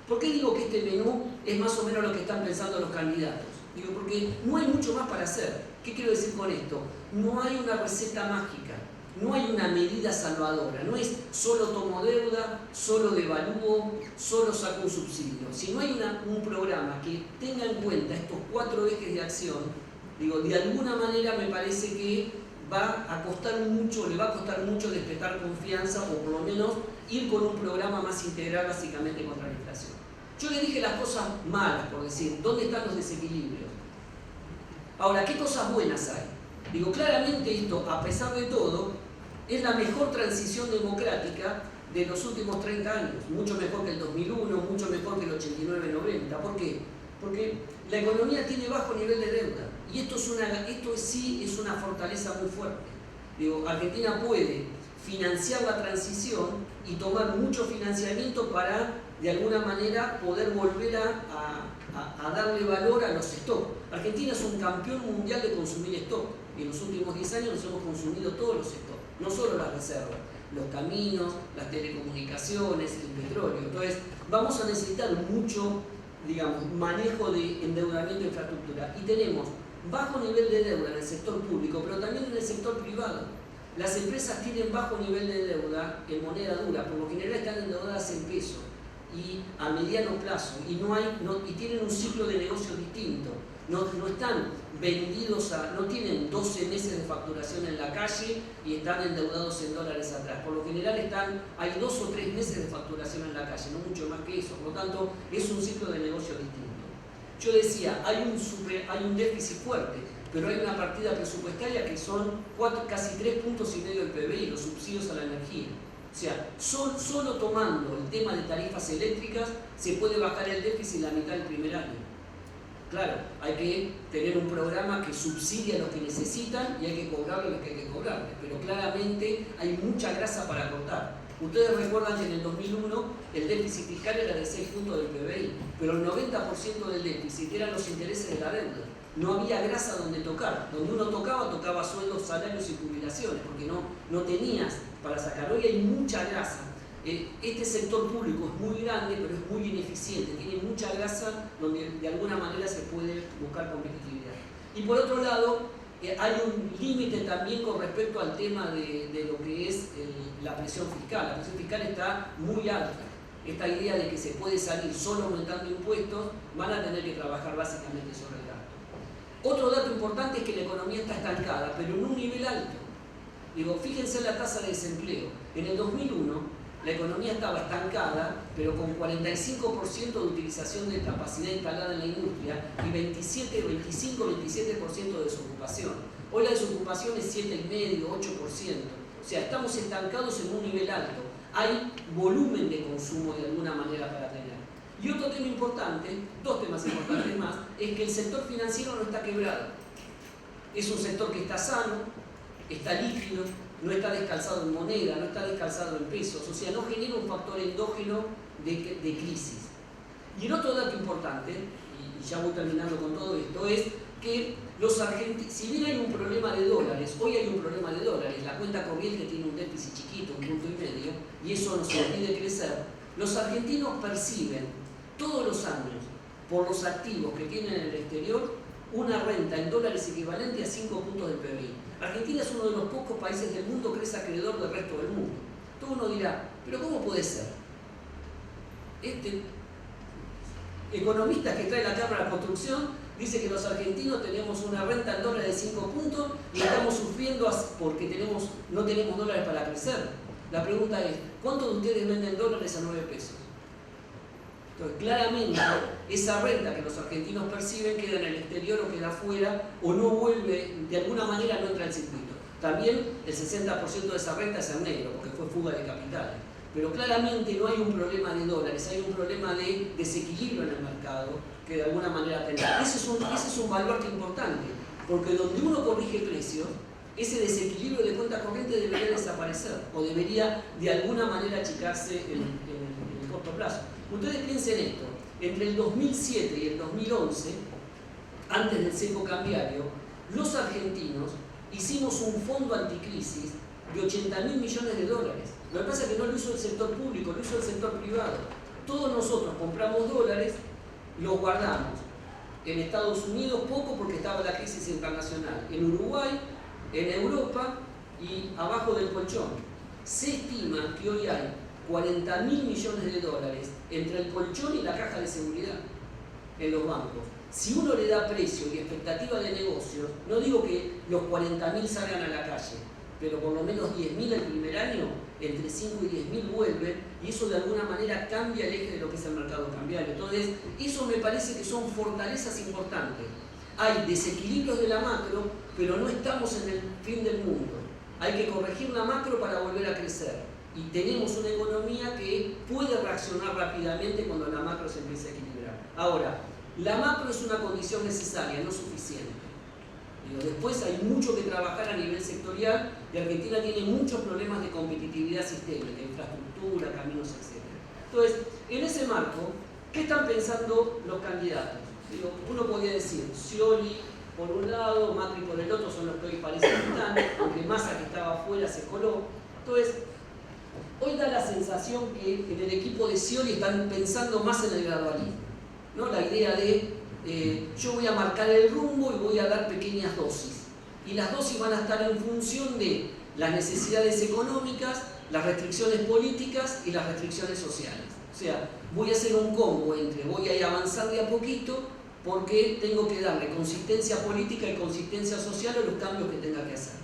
Speaker 2: ¿Por qué digo que este menú es más o menos lo que están pensando los candidatos? Digo, porque no hay mucho más para hacer. ¿Qué quiero decir con esto? No hay una receta mágica. no hay una medida salvadora, no es solo tomo deuda, solo devalúo, solo saco un subsidio. Si no hay un programa que tenga en cuenta estos 4 ejes de acción, digo, de alguna manera me parece que va a costar mucho, le va a costar mucho despertar confianza o por lo menos ir con un programa más integral básicamente contra la inflación. Yo le dije las cosas malas, por decir, ¿dónde están los desequilibrios? Ahora, ¿qué cosas buenas hay? Digo, claramente esto, a pesar de todo, es la mejor transición democrática de los últimos 30 años. Mucho mejor que el 2001, mucho mejor que el 89-90. ¿Por qué? Porque la economía tiene bajo nivel de deuda. Y esto sí es una fortaleza muy fuerte. Digo, Argentina puede financiar la transición y tomar mucho financiamiento para, de alguna manera, poder volver a darle valor a los stocks. Argentina es un campeón mundial de consumir stock. Y en los últimos 10 años nos hemos consumido todos los stocks, no solo las reservas, los caminos, las telecomunicaciones, el petróleo. Entonces, vamos a necesitar mucho, digamos, manejo de endeudamiento e infraestructura. Y tenemos bajo nivel de deuda en el sector público, pero también en el sector privado. Las empresas tienen bajo nivel de deuda en moneda dura, por lo general están endeudadas en pesos y a mediano plazo, y tienen un ciclo de negocio distinto. No están vendidos no tienen 12 meses de facturación en la calle y están endeudados en dólares atrás. Por lo general hay 2 o 3 meses de facturación en la calle, no mucho más que eso. Por lo tanto, es un ciclo de negocio distinto. Yo decía, hay un déficit fuerte, pero hay una partida presupuestaria que son casi 3,5 puntos del PBI, los subsidios a la energía. O sea, solo tomando el tema de tarifas eléctricas se puede bajar el déficit la mitad del primer año. Claro, hay que tener un programa que subsidie a los que necesitan y hay que cobrarle a los que hay que cobrarle, pero claramente hay mucha grasa para cortar. Ustedes recuerdan que en el 2001 el déficit fiscal era de 6 puntos del PBI, pero el 90% del déficit eran los intereses de la deuda. No había grasa donde tocar. Donde uno tocaba sueldos, salarios y jubilaciones, porque no tenías para sacar. Hoy hay mucha grasa. Este sector público es muy grande, pero es muy ineficiente. Tiene mucha grasa donde de alguna manera se puede buscar competitividad. Y por otro lado, hay un límite también con respecto al tema de lo que es la presión fiscal. La presión fiscal está muy alta. Esta idea de que se puede salir solo aumentando impuestos, van a tener que trabajar básicamente sobre el gasto. Otro dato importante es que la economía está estancada, pero en un nivel alto. Digo, fíjense en la tasa de desempleo. En el 2001, la economía estaba estancada, pero con 45% de utilización de capacidad instalada en la industria y 25-27% de desocupación. Hoy la desocupación es 7,5%, 8%. O sea, estamos estancados en un nivel alto. Hay volumen de consumo de alguna manera para tener. Y otro tema importante, 2 temas importantes más, es que el sector financiero no está quebrado. Es un sector que está sano, está líquido, no está descalzado en moneda, no está descalzado en pesos, o sea, no genera un factor endógeno de crisis. Y el otro dato importante, y ya voy terminando con todo esto, es que los argentinos, si bien hay un problema de dólares, hoy hay un problema de dólares, la cuenta corriente tiene un déficit chiquito, 1,5 puntos, y eso nos impide crecer, los argentinos perciben todos los años, por los activos que tienen en el exterior, una renta en dólares equivalente a 5 puntos del PBI. Argentina es uno de los pocos países del mundo que es acreedor del resto del mundo. Todo uno dirá, ¿pero cómo puede ser? Economista que trae la Cámara de Construcción dice que los argentinos tenemos una renta en dólares de 5 puntos y estamos sufriendo porque no tenemos dólares para crecer. La pregunta es, ¿cuántos de ustedes venden dólares a 9 pesos? Entonces, claramente, esa renta que los argentinos perciben queda en el exterior o queda afuera o no vuelve, de alguna manera no entra al circuito. También el 60% de esa renta es en negro, porque fue fuga de capitales. Pero claramente no hay un problema de dólares, hay un problema de desequilibrio en el mercado que de alguna manera tenemos. Ese es un valor importante, porque donde uno corrige precios, ese desequilibrio de cuenta corriente debería desaparecer o debería de alguna manera achicarse en el corto plazo. Ustedes piensen esto, entre el 2007 y el 2011, antes del cepo cambiario, los argentinos hicimos un fondo anticrisis de 80.000 millones de dólares. Lo que pasa es que no lo hizo el sector público, lo hizo el sector privado. Todos nosotros compramos dólares, los guardamos. En Estados Unidos poco porque estaba la crisis internacional. En Uruguay, en Europa y abajo del colchón. Se estima que hoy hay 40.000 millones de dólares entre el colchón y la caja de seguridad en los bancos. Si uno le da precio y expectativa de negocio, no digo que los 40.000 salgan a la calle, pero por lo menos 10.000 el primer año, entre 5 y 10.000 vuelven, y eso de alguna manera cambia el eje de lo que es el mercado cambiario. Entonces, eso me parece que son fortalezas importantes. Hay desequilibrios de la macro, pero no estamos en el fin del mundo. Hay que corregir la macro para volver a crecer. Y tenemos una economía que puede reaccionar rápidamente cuando la macro se empiece a equilibrar. Ahora, la macro es una condición necesaria, no suficiente. Después hay mucho que trabajar a nivel sectorial y Argentina tiene muchos problemas de competitividad sistémica, infraestructura, caminos, etc. Entonces, en ese marco, ¿qué están pensando los candidatos? Uno podría decir, Scioli por un lado, Macri por el otro, son los que hoy parece que están, aunque Massa que estaba afuera se coló. Entonces, hoy da la sensación que en el equipo de Scioli están pensando más en el gradualismo, ¿no? La idea de yo voy a marcar el rumbo y voy a dar pequeñas dosis. Y las dosis van a estar en función de las necesidades económicas, las restricciones políticas y las restricciones sociales. O sea, voy a hacer un combo entre voy a ir a avanzar de a poquito porque tengo que darle consistencia política y consistencia social a los cambios que tenga que hacer.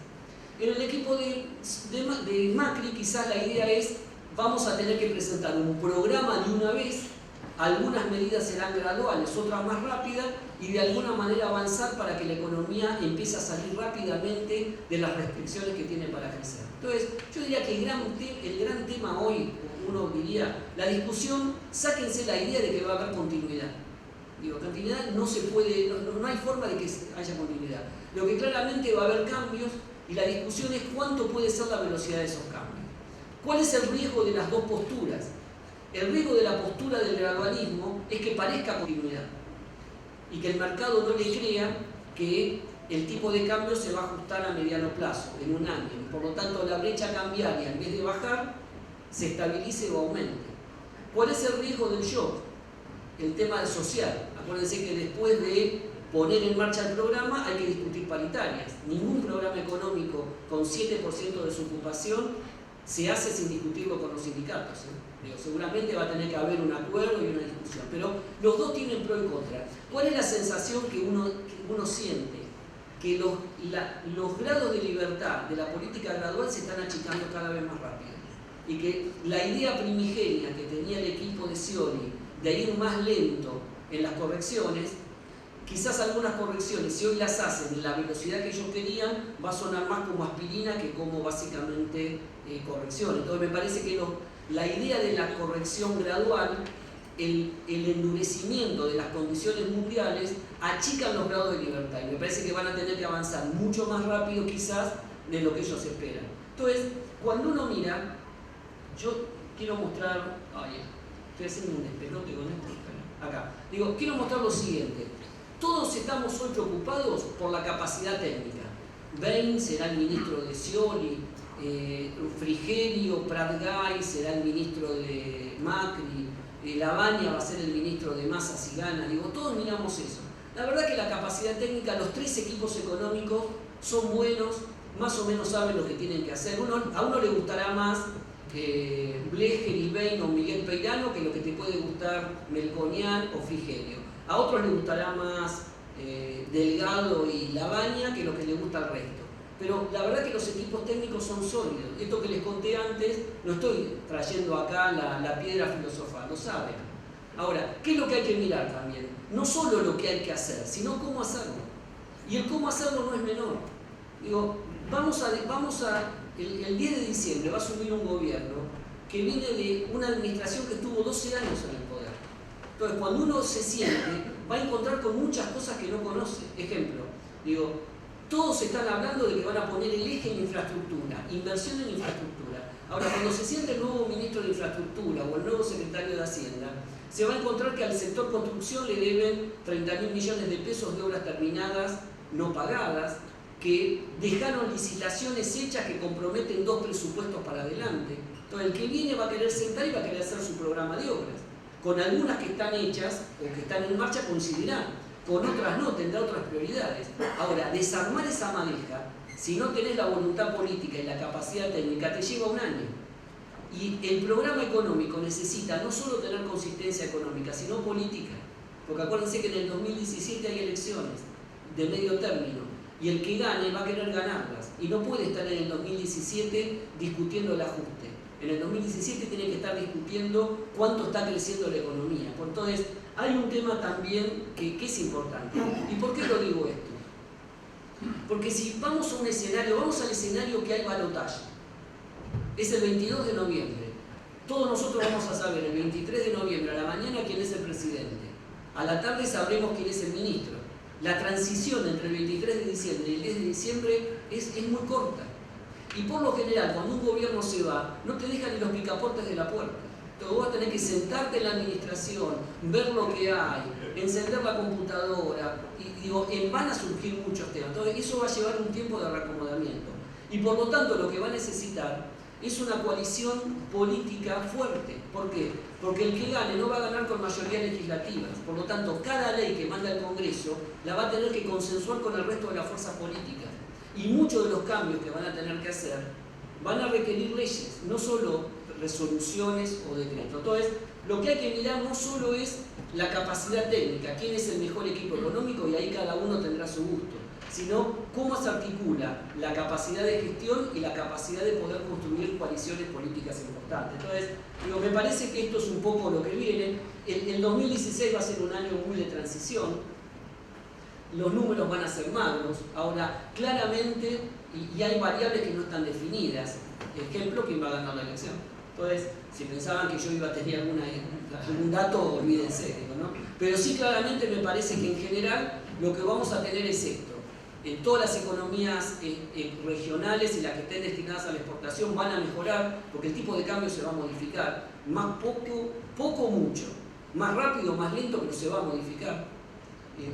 Speaker 2: En el equipo de Macri quizás la idea es vamos a tener que presentar un programa de una vez. Algunas medidas serán graduales, otras más rápidas, y de alguna manera avanzar para que la economía empiece a salir rápidamente de las restricciones que tiene para crecer. Entonces, yo diría que el gran tema hoy, uno diría, la discusión, sáquense la idea de que va a haber continuidad. Continuidad no se puede, no hay forma de que haya continuidad. Lo que claramente va a haber cambios, y la discusión es cuánto puede ser la velocidad de esos cambios. ¿Cuál es el riesgo de las dos posturas? El riesgo de la postura del gradualismo es que parezca continuidad y que el mercado no le crea que el tipo de cambio se va a ajustar a mediano plazo, en un año. Por lo tanto, la brecha cambiaria, en vez de bajar, se estabilice o aumente. ¿Cuál es el riesgo del shock? El tema social. Acuérdense que después de poner en marcha el programa hay que discutir paritarias. Ningún programa económico con 7% de su ocupación se hace sin discutirlo con los sindicatos. Seguramente va a tener que haber un acuerdo y una discusión, pero los dos tienen pro y contra. ¿Cuál es la sensación que uno siente? Que los grados de libertad de la política gradual se están achicando cada vez más rápido y que la idea primigenia que tenía el equipo de Scioli de ir más lento en las correcciones, quizás algunas correcciones, si hoy las hacen en la velocidad que ellos querían, va a sonar más como aspirina que como básicamente corrección. Entonces me parece que la idea de la corrección gradual, el endurecimiento de las condiciones mundiales, achican los grados de libertad. Y me parece que van a tener que avanzar mucho más rápido quizás de lo que ellos esperan. Entonces, cuando uno mira, yo quiero mostrar... estoy haciendo un despelote con esto. Acá. Quiero mostrar lo siguiente. Todos estamos hoy preocupados por la capacidad técnica. Bain será el ministro de Scioli, Frigerio, Prat-Gay será el ministro de Macri, Lavagna va a ser el ministro de Massa si gana. Todos miramos eso. La verdad que la capacidad técnica, los tres equipos económicos son buenos, más o menos saben lo que tienen que hacer. A uno le gustará más Blecher y Bain o Miguel Peirano que lo que te puede gustar Melconian o Frigerio. A otros les gustará más Delgado y Lavagna que lo que les gusta al resto. Pero la verdad que los equipos técnicos son sólidos. Esto que les conté antes, no estoy trayendo acá la piedra filosofal, lo saben. Ahora, ¿qué es lo que hay que mirar también? No solo lo que hay que hacer, sino cómo hacerlo. Y el cómo hacerlo no es menor. El 10 de diciembre va a asumir un gobierno que viene de una administración que estuvo 12 años en el poder. Entonces, cuando uno se siente, va a encontrar con muchas cosas que no conoce. Ejemplo, todos están hablando de que van a poner el eje en infraestructura, inversión en infraestructura. Ahora, cuando se siente el nuevo ministro de Infraestructura o el nuevo secretario de Hacienda, se va a encontrar que al sector construcción le deben 30.000 millones de pesos de obras terminadas no pagadas, que dejaron licitaciones hechas que comprometen 2 presupuestos para adelante. Entonces, el que viene va a querer sentar y va a querer hacer su programa de obras. Con algunas que están hechas o que están en marcha coincidirán, con otras no, tendrá otras prioridades. Ahora, desarmar esa madeja Si no tenés la voluntad política y la capacidad técnica, te lleva un año. Y el programa económico necesita no solo tener consistencia económica, sino política. Porque acuérdense que en el 2017 hay elecciones de medio término y el que gane va a querer ganarlas. Y no puede estar en el 2017 discutiendo el ajuste. En el 2017 tiene que estar discutiendo cuánto está creciendo la economía. Entonces, hay un tema también que es importante. ¿Y por qué lo digo esto? Porque si vamos a un escenario, vamos al escenario que hay balotaje. Es el 22 de noviembre. Todos nosotros vamos a saber el 23 de noviembre a la mañana quién es el presidente. A la tarde sabremos quién es el ministro. La transición entre el 23 de diciembre y el 10 de diciembre es muy corta. Y por lo general, cuando un gobierno se va, no te dejan ni los picaportes de la puerta. Entonces vos vas a tener que sentarte en la administración, ver lo que hay, encender la computadora, y digo, van a surgir muchos temas. Entonces eso va a llevar un tiempo de reacomodamiento. Y por lo tanto lo que va a necesitar es una coalición política fuerte. ¿Por qué? Porque el que gane no va a ganar con mayoría legislativa. Por lo tanto, cada ley que manda el Congreso la va a tener que consensuar con el resto de las fuerzas políticas. Y muchos de los cambios que van a tener que hacer van a requerir leyes, no solo resoluciones o decretos. Entonces, lo que hay que mirar no solo es la capacidad técnica, quién es el mejor equipo económico, y ahí cada uno tendrá su gusto, sino cómo se articula la capacidad de gestión y la capacidad de poder construir coaliciones políticas importantes. Entonces, me parece que esto es un poco lo que viene. El 2016 va a ser un año muy de transición. Los números van a ser magros. Ahora, claramente, y hay variables que no están definidas. Ejemplo, ¿quién va a ganar la elección? Entonces, si pensaban que yo iba a tener algún dato, olvídense, ¿no? Pero sí, claramente me parece que en general lo que vamos a tener es esto. En todas las economías regionales y las que estén destinadas a la exportación van a mejorar, porque el tipo de cambio se va a modificar. Más poco mucho. Más rápido, más lento, pero se va a modificar.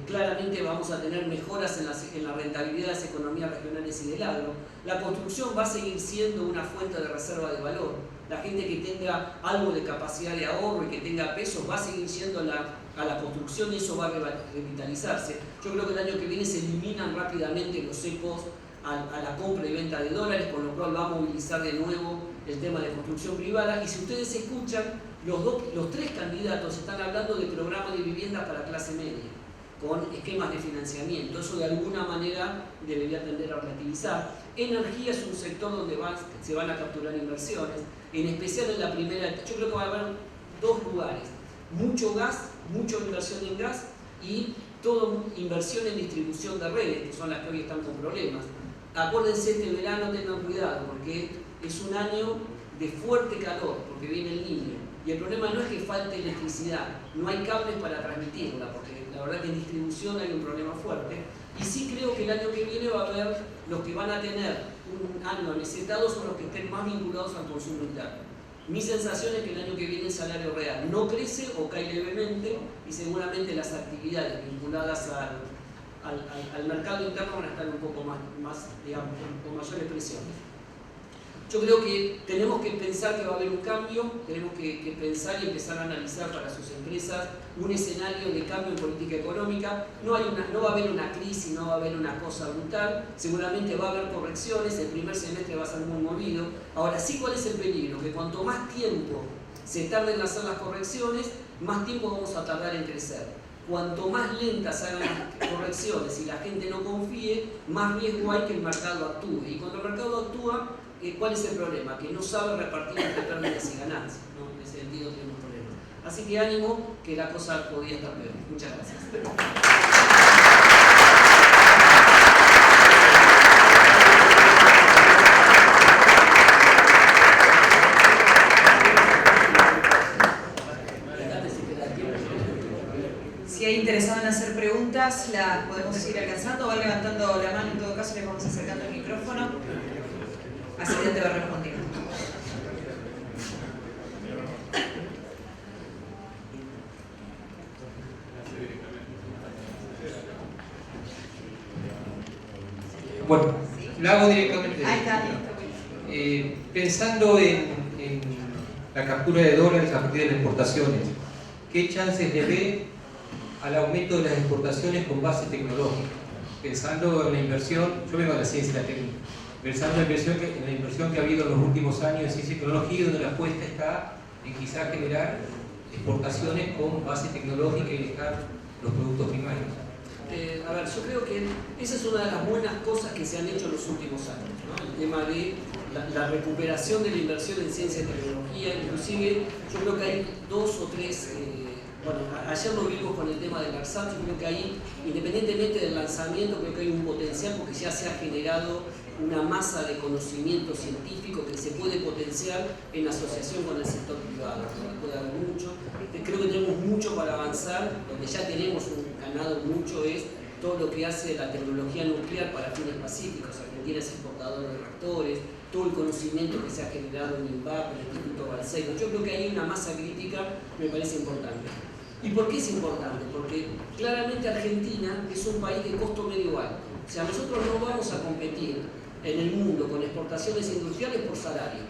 Speaker 2: Claramente vamos a tener mejoras en la rentabilidad de las economías regionales y del agro. La construcción va a seguir siendo una fuente de reserva de valor. La gente que tenga algo de capacidad de ahorro y que tenga pesos va a seguir yendo a la construcción, y eso va a revitalizarse. Yo creo que el año que viene se eliminan rápidamente los cepos a la compra y venta de dólares, con lo cual va a movilizar de nuevo el tema de construcción privada. Y si ustedes escuchan, los tres candidatos están hablando de programas de vivienda para clase media, con esquemas de financiamiento. Eso de alguna manera debería tender a relativizar. Energía es un sector donde se van a capturar inversiones, en especial en la primera. Yo creo que va a haber dos lugares: mucho gas, mucha inversión en gas, y toda inversión en distribución de redes, que son las que hoy están con problemas. Acuérdense, este verano tengan cuidado, porque es un año de fuerte calor, porque viene el Niño. Y el problema no es que falte electricidad, no hay cables para transmitirla, porque la verdad que en distribución hay un problema fuerte. Y sí creo que el año que viene va a haber, los que van a tener un año amesetado son los que estén más vinculados al consumo interno. Mi sensación es que el año que viene el salario real no crece o cae levemente, y seguramente las actividades vinculadas al mercado interno van a estar un poco más digamos, con mayores presiones. Yo creo que tenemos que pensar que va a haber un cambio, tenemos que pensar y empezar a analizar para sus empresas un escenario de cambio en política económica. No va a haber una crisis, no va a haber una cosa brutal, seguramente va a haber correcciones, el primer semestre va a ser muy movido. Ahora sí, ¿cuál es el peligro? Que cuanto más tiempo se tarde en hacer las correcciones, más tiempo vamos a tardar en crecer. Cuanto más lentas hagan las correcciones y la gente no confíe, más riesgo hay que el mercado actúe. Y cuando el mercado actúa, ¿cuál es el problema? Que no sabe repartir entre pérdidas y ganancias, ¿no? En ese sentido tenemos problemas. Así que ánimo, que la cosa podría estar peor. Muchas gracias.
Speaker 1: Si hay interesado en hacer preguntas, las podemos ir alcanzando, van levantando la mano, en todo caso les vamos acercando el micrófono. Así ya te va respondiendo.
Speaker 3: Bueno, la hago directamente.
Speaker 1: Ahí está.
Speaker 3: Pensando en la captura de dólares a partir de las exportaciones, ¿qué chances le ve al aumento de las exportaciones con base tecnológica? pensando en la inversión, yo vengo de la ciencia y la técnica, pensando en la inversión que ha habido en los últimos años en ciencia y tecnología, donde la apuesta está en quizás generar exportaciones con base tecnológica y dejar los productos primarios.
Speaker 2: A ver, yo creo que esa es una de las buenas cosas que se han hecho en los últimos años, ¿no? El tema de la recuperación de la inversión en ciencia y tecnología. Inclusive yo creo que hay dos o tres, bueno, ayer lo vimos con el tema del ARSAT. Yo creo que ahí, independientemente del lanzamiento, creo que hay un potencial porque ya se ha generado una masa de conocimiento científico que se puede potenciar en asociación con el sector privado, ¿no? Puede haber mucho. Creo que tenemos mucho para avanzar. Donde ya tenemos ganado mucho es todo lo que hace la tecnología nuclear para fines pacíficos. Argentina es exportador de reactores, todo el conocimiento que se ha generado en INVAP, en el Instituto Balseiro. Yo creo que hay una masa crítica, me parece importante. ¿Y por qué es importante? Porque claramente Argentina es un país de costo medio alto. O sea, nosotros no vamos a competir en el mundo con exportaciones industriales por salario.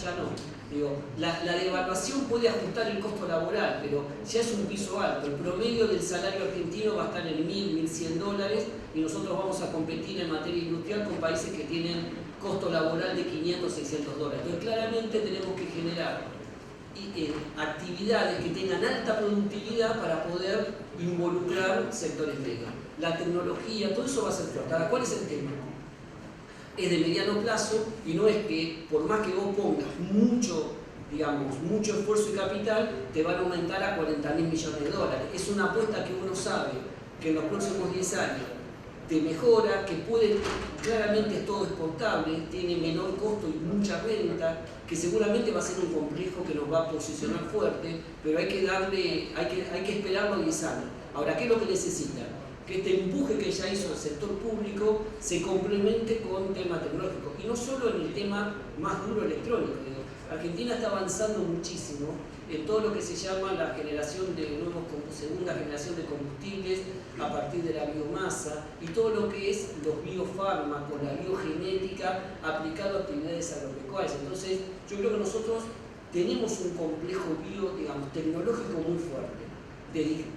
Speaker 2: Ya no. Digo, la devaluación puede ajustar el costo laboral, pero ya es un piso alto. El promedio del salario argentino va a estar en $1.000, $1.100 y nosotros vamos a competir en materia industrial con países que tienen costo laboral de $500, $600. Entonces claramente tenemos que generar actividades que tengan alta productividad para poder involucrar sectores medios. La tecnología, todo eso va a ser fuerte. Ahora, ¿cuál es el tema? Es de mediano plazo y no es que por más que vos pongas mucho esfuerzo y capital, te van a aumentar a $40.000 millones. Es una apuesta que uno sabe que en los próximos 10 años te mejora, que claramente es todo exportable, tiene menor costo y mucha renta, que seguramente va a ser un complejo que nos va a posicionar fuerte, pero hay que esperarlo 10 años. Ahora, ¿qué es lo que necesita? Que este empuje que ya hizo el sector público se complemente con temas tecnológicos, y no solo en el tema más duro electrónico. Argentina está avanzando muchísimo en todo lo que se llama la generación de segunda generación de combustibles a partir de la biomasa y todo lo que es los biofármacos, la biogenética aplicado a actividades agropecuarias. Entonces, yo creo que nosotros tenemos un complejo tecnológico muy fuerte.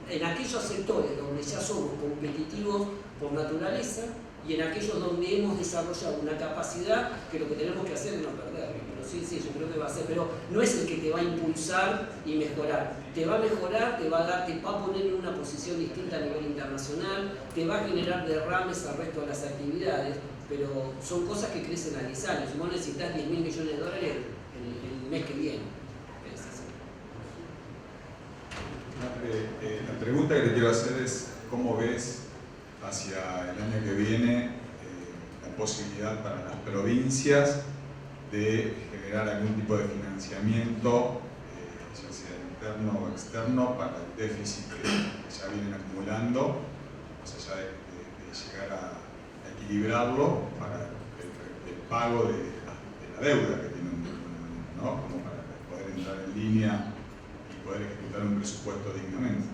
Speaker 2: En aquellos sectores donde ya somos competitivos por naturaleza y en aquellos donde hemos desarrollado una capacidad que lo que tenemos que hacer es no perderla. Pero sí, yo creo que va a ser, pero no es el que te va a impulsar y mejorar. Te va a mejorar, te va a poner en una posición distinta a nivel internacional, te va a generar derrames al resto de las actividades, pero son cosas que crecen a 10 años. Vos necesitas $10.000 millones el mes que viene.
Speaker 4: La pregunta que te quiero hacer es ¿cómo ves hacia el año que viene la posibilidad para las provincias de generar algún tipo de financiamiento, ya sea interno o externo, para el déficit que ya vienen acumulando, más allá de llegar a equilibrarlo para el pago de la deuda que tienen, ¿no? Como para poder entrar en línea poder ejecutar un presupuesto dignamente?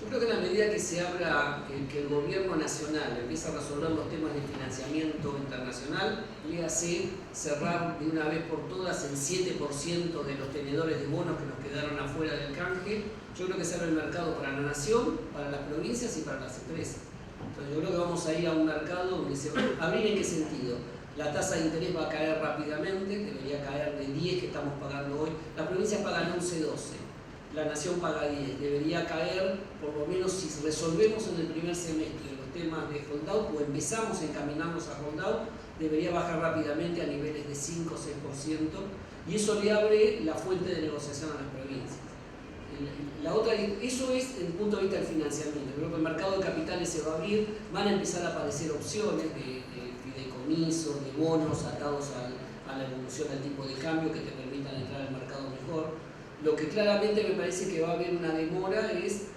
Speaker 2: Yo creo que en la medida que se abra, que el gobierno nacional empiece a resolver los temas de financiamiento internacional, léase cerrar de una vez por todas el 7% de los tenedores de bonos que nos quedaron afuera del canje, yo creo que se abre el mercado para la nación, para las provincias y para las empresas. Entonces yo creo que vamos a ir a un mercado donde se va a abrir. ¿En qué sentido? La tasa de interés va a caer rápidamente, debería caer de 10 que estamos pagando hoy. Las provincias pagan 11, 12. La nación paga 10, debería caer, por lo menos si resolvemos en el primer semestre los temas de holdout o empezamos a encaminarnos a holdout, debería bajar rápidamente a niveles de 5 o 6%, y eso le abre la fuente de negociación a las provincias. Eso es el punto de vista del financiamiento. Creo que el mercado de capitales se va a abrir, van a empezar a aparecer opciones de fideicomisos, de bonos atados a la evolución del tipo de cambio que te permitan entrar al mercado mejor. Lo que claramente me parece que va a haber una demora es,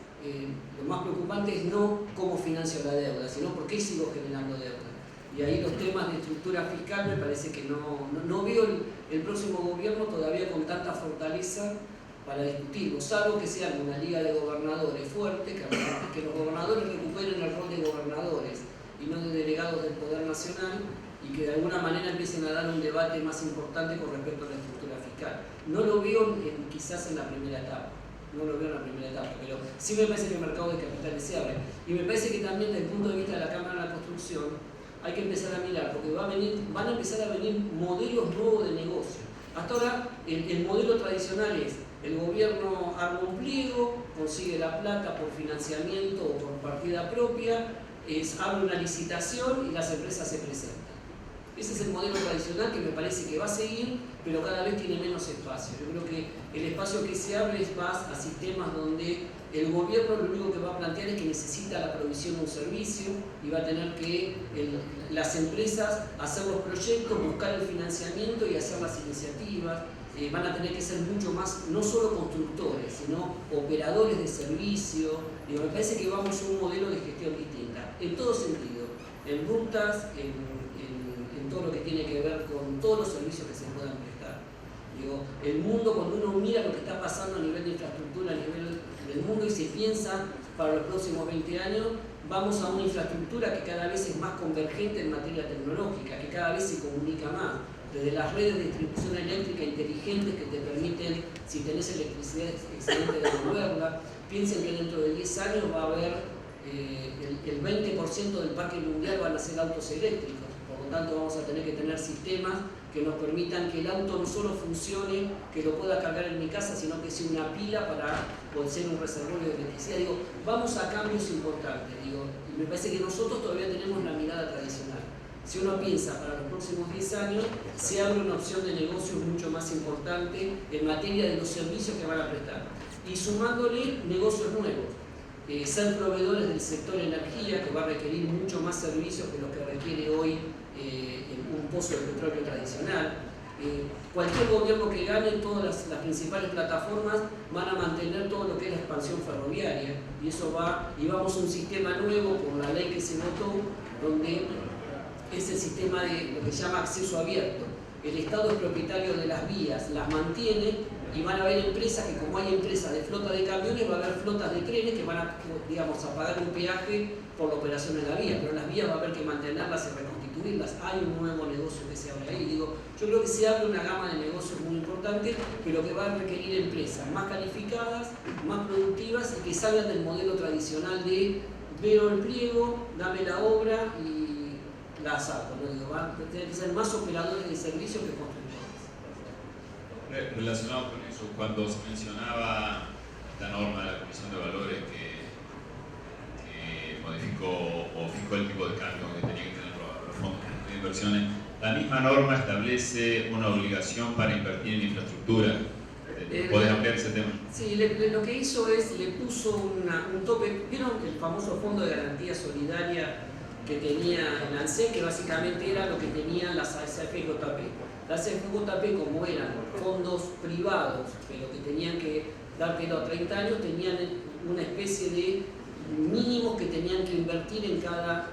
Speaker 2: lo más preocupante es no cómo financio la deuda, sino por qué sigo generando deuda. Y ahí los temas de estructura fiscal me parece que no veo el próximo gobierno todavía con tanta fortaleza para discutirlo, salvo que sea una liga de gobernadores fuerte, que los gobernadores recuperen el rol de gobernadores y no de delegados del Poder Nacional, y que de alguna manera empiecen a dar un debate más importante con respecto a la estructura fiscal. No lo veo quizás en la primera etapa. no lo veo en la primera etapa, pero sí me parece que el mercado de capitales se abre. Y me parece que también desde el punto de vista de la Cámara de la Construcción hay que empezar a mirar, porque van a empezar a venir modelos nuevos de negocio. Hasta ahora el modelo tradicional es el gobierno arma un pliego, consigue la plata por financiamiento o por partida propia, abre una licitación y las empresas se presentan. Ese es el modelo tradicional que me parece que va a seguir, pero cada vez tiene menos espacio. Yo creo que el espacio que se abre es más a sistemas donde el gobierno lo único que va a plantear es que necesita la provisión de un servicio y va a tener que las empresas hacer los proyectos, buscar el financiamiento y hacer las iniciativas. Van a tener que ser mucho más, no solo constructores, sino operadores de servicio. Me parece que vamos a un modelo de gestión distinta, en todo sentido, en rutas, en todo lo que tiene que ver con todos los servicios que se puedan prestar. El mundo, cuando uno mira lo que está pasando a nivel de infraestructura, a nivel del mundo y se piensa para los próximos 20 años, vamos a una infraestructura que cada vez es más convergente en materia tecnológica, que cada vez se comunica más. Desde las redes de distribución eléctrica inteligentes que te permiten, si tenés electricidad excedente, devolverla. Piensen que dentro de 10 años va a haber el 20% del parque mundial van a ser autos eléctricos. Por lo tanto, vamos a tener que tener sistemas que nos permitan que el auto no solo funcione, que lo pueda cargar en mi casa, sino que sea una pila para poder ser un reservorio de electricidad. Vamos a cambios importantes. Y me parece que nosotros todavía tenemos la mirada tradicional. Si uno piensa para los próximos 10 años, se abre una opción de negocio mucho más importante en materia de los servicios que van a prestar. Y sumándole negocios nuevos. Ser proveedores del sector energía, que va a requerir mucho más servicios que lo que requiere hoy un pozo de petróleo tradicional. Cualquier gobierno que gane, todas las principales plataformas van a mantener todo lo que es la expansión ferroviaria, y eso vamos a un sistema nuevo por la ley que se votó, donde es el sistema de lo que se llama acceso abierto. El Estado es propietario de las vías, las mantiene, y van a haber empresas que, como hay empresas de flota de camiones, va a haber flotas de trenes que van a pagar un peaje por la operación de la vía, pero las vías va a haber que mantenerlas y reconstituirlas. Hay un nuevo negocio que se abre ahí. Yo creo que se abre una gama de negocios muy importante, pero que va a requerir empresas más calificadas, más productivas y que salgan del modelo tradicional de veo el pliego, dame la obra y la saco. Van a tener que ser más operadores de servicios que constructores.
Speaker 5: Relacionado con eso, cuando se mencionaba esta norma de la Comisión de Valores que modificó o fijó el tipo de cambio que tenía que tener los fondos de inversiones, la misma norma establece una obligación para invertir en infraestructura. ¿Podés ampliar ese tema?
Speaker 2: Sí, lo que hizo es, le puso un tope. ¿Vieron el famoso Fondo de Garantía Solidaria que tenía el ANSES, que básicamente era lo que tenían las AFJP? Las AFJP, como eran fondos privados, pero que tenían que dártelo a 30 años, tenían una especie de mínimos que tenían que invertir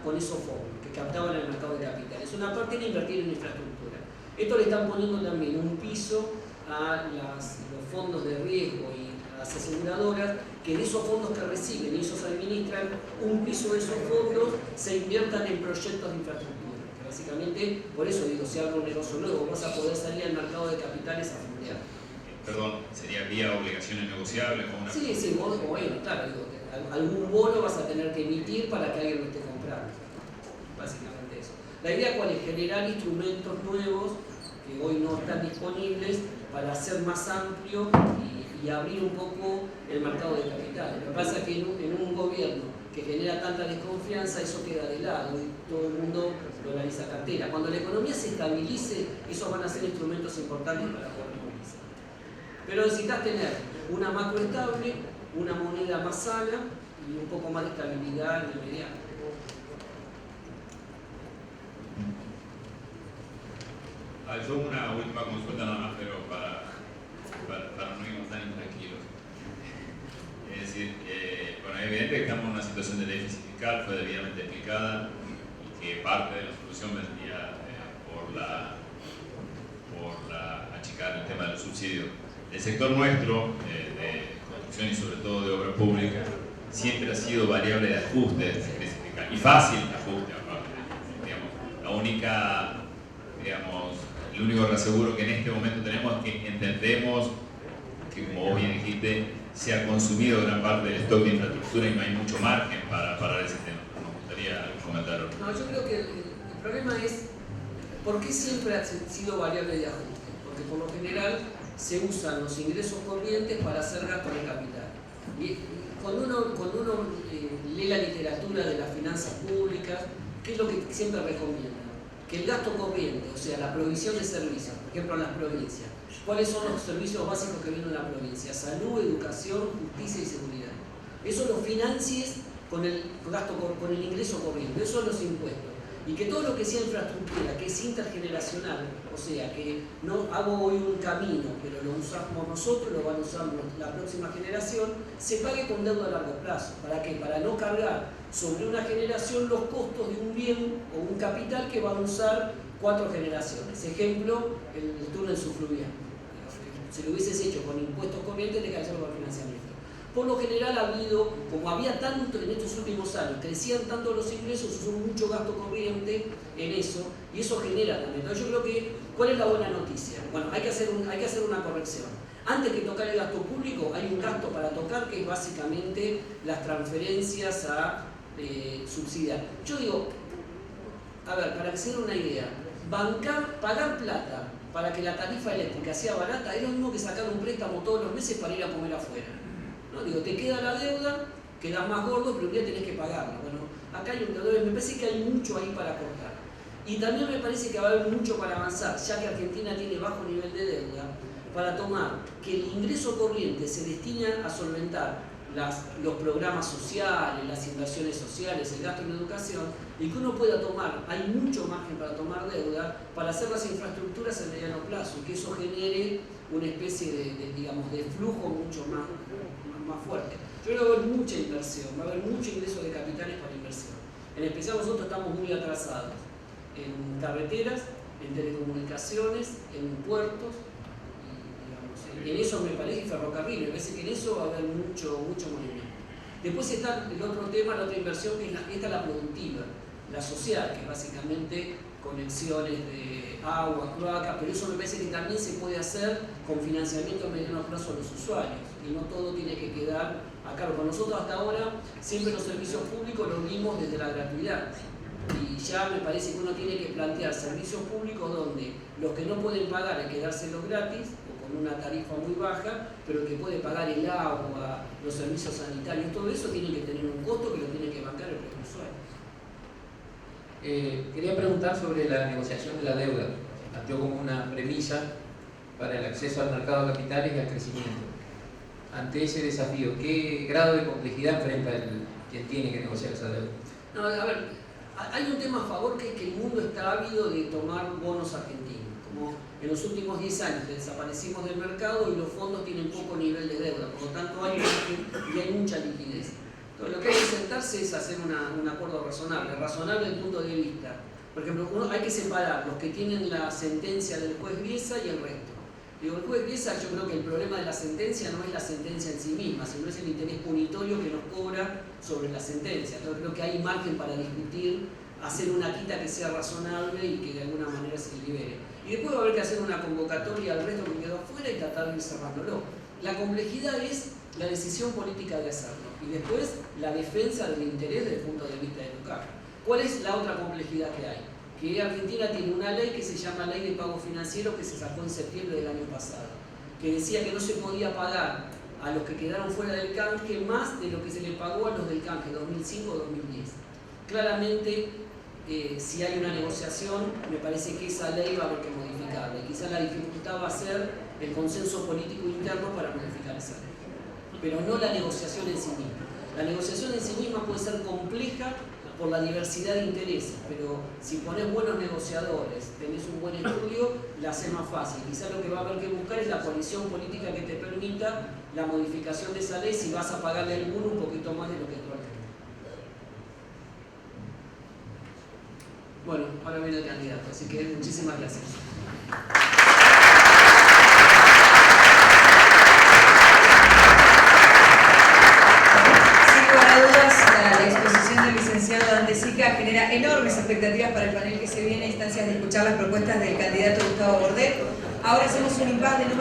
Speaker 2: con esos fondos, que captaban el mercado de capitales. Una parte era invertir en infraestructura. Esto le están poniendo también un piso a los fondos de riesgo y a las aseguradoras, que de esos fondos que reciben y esos administran, un piso de esos fondos se inviertan en proyectos de infraestructura. Básicamente, por eso se abre un negocio nuevo, vas a poder salir al mercado de capitales a fondear.
Speaker 5: Perdón, ¿sería vía obligaciones negociables? O una...
Speaker 2: Sí, bueno, claro, algún bono vas a tener que emitir para que alguien lo esté comprando. Básicamente eso. La idea cuál es, generar instrumentos nuevos que hoy no están disponibles para hacer más amplio y abrir un poco el mercado de capitales. Lo que pasa es que en un gobierno que genera tanta desconfianza, eso queda de lado y todo el mundo dolariza cartera. Cuando la economía se estabilice, esos van a ser instrumentos importantes para poder movilizar. Pero necesitas tener una macro estable, una moneda más sana y un poco más de estabilidad en el mediano.
Speaker 5: Yo una última consulta nada más, pero para no irnos tan intranquilos. Es decir, bueno, es evidente que estamos en una situación de déficit fiscal, fue debidamente explicada, y que parte de la solución vendría por achicar el tema de los subsidios. El sector nuestro, de construcción y sobre todo de obra pública, siempre ha sido variable de ajuste de crisis fiscal, y fácil de ajuste. El único reaseguro que en este momento tenemos es que entendemos que, como vos bien dijiste, se ha consumido gran parte del stock de infraestructura y no hay mucho margen para parar ese tema. Me gustaría comentarlo.
Speaker 2: No, yo creo que el problema es ¿por qué siempre ha sido variable de ajuste? Porque por lo general se usan los ingresos corrientes para hacer gasto de capital. Y cuando uno lee la literatura de las finanzas públicas, ¿qué es lo que siempre recomienda? Que el gasto corriente, o sea, la provisión de servicios, por ejemplo en las provincias, ¿cuáles son los servicios básicos que vienen en la provincia? Salud, educación, justicia y seguridad. Eso lo financies con el ingreso corriente, eso son los impuestos. Y que todo lo que sea infraestructura, que es intergeneracional, o sea, que no hago hoy un camino, pero lo usamos nosotros, lo van a usar la próxima generación, se pague con deuda a largo plazo. ¿Para qué? Para no cargar sobre una generación los costos de un bien o un capital que van a usar 4 generaciones. Ejemplo, el túnel subfluvial. Si lo hubieses hecho con impuestos corrientes, te caes con financiamiento. Por lo general ha habido, como había tanto en estos últimos años, crecían tanto los ingresos, se usó mucho gasto corriente en eso, y eso genera también. Entonces yo creo que, ¿cuál es la buena noticia? Bueno, hay que hacer una corrección. Antes que tocar el gasto público, hay un gasto para tocar que es básicamente las transferencias a subsidiar. Yo digo, a ver, para que se den una idea, pagar plata para que la tarifa eléctrica sea barata es lo mismo que sacar un préstamo todos los meses para ir a comer afuera. ¿No? Digo, te queda la deuda, quedas más gordo, pero un día tenés que pagarla. Bueno, acá hay un deudor, me parece que hay mucho ahí para cortar. Y también me parece que va a haber mucho para avanzar, ya que Argentina tiene bajo nivel de deuda, para tomar que el ingreso corriente se destine a solventar los programas sociales, las inversiones sociales, el gasto en educación, y que uno pueda tomar, hay mucho margen para tomar deuda, para hacer las infraestructuras a mediano plazo, y que eso genere una especie de flujo mucho más fuerte. Yo creo que va a haber mucha inversión, va a haber mucho ingreso de capitales para inversión. En especial nosotros estamos muy atrasados en carreteras, en telecomunicaciones, en puertos, y en eso me parece, y ferrocarril, me parece que en eso va a haber mucho movimiento. Después está el otro tema, la otra inversión, que es la productiva, la social, que es básicamente conexiones de agua, cloaca, pero eso me parece que también se puede hacer con financiamiento a mediano plazo a los usuarios, y no todo tiene que quedar a cargo. Nosotros hasta ahora siempre los servicios públicos los vimos desde la gratuidad, y ya me parece que uno tiene que plantear servicios públicos donde los que no pueden pagar hay que dárselos gratis, con una tarifa muy baja, pero el que puede pagar el agua, los servicios sanitarios, todo eso tiene que tener un costo que lo tiene que bancar el propio usuario.
Speaker 3: Quería preguntar sobre la negociación de la deuda. Se planteó como una premisa para el acceso al mercado de capitales y al crecimiento. Ante ese desafío, ¿qué grado de complejidad enfrenta quien tiene que negociar esa deuda?
Speaker 2: No, a ver, hay un tema a favor, que es que el mundo está ávido de tomar bonos argentinos. Como en los últimos 10 años desaparecimos del mercado y los fondos tienen poco nivel de deuda, por lo tanto hay mucha liquidez. Entonces, lo que hay que sentarse es hacer un acuerdo razonable desde el punto de vista. Por ejemplo, hay que separar los que tienen la sentencia del juez Biesa y el resto. Digo, el juez Biesa, yo creo que el problema de la sentencia no es la sentencia en sí misma, sino es el interés punitorio que nos cobra sobre la sentencia. Entonces creo que hay margen para discutir, hacer una quita que sea razonable y que de alguna manera se libere. Y después va a haber que hacer una convocatoria al resto que quedó afuera y tratar de ir cerrándolo. La complejidad es la decisión política de hacerlo y después la defensa del interés desde el punto de vista de educar. ¿Cuál es la otra complejidad que hay? Que Argentina tiene una ley que se llama Ley de Pagos Financieros, que se sacó en septiembre del año pasado, que decía que no se podía pagar a los que quedaron fuera del canje más de lo que se le pagó a los del canje 2005-2010. Claramente, si hay una negociación, me parece que esa ley va a haber que modificarla. Y quizás la dificultad va a ser el consenso político interno para modificar esa ley. Pero no la negociación en sí misma. La negociación en sí misma puede ser compleja por la diversidad de intereses, pero si pones buenos negociadores, tenés un buen estudio, la hace más fácil. Quizás lo que va a haber que buscar es la coalición política que te permita la modificación de esa ley si vas a pagarle a alguno un poquito más de lo que tú has. Bueno, ahora viene el candidato, así que muchísimas gracias.
Speaker 1: Sin lugar a dudas, la exposición del licenciado Dante Sica genera enormes expectativas para el panel que se viene, instancias de escuchar las propuestas del candidato Gustavo Bordet. Ahora hacemos un impasse de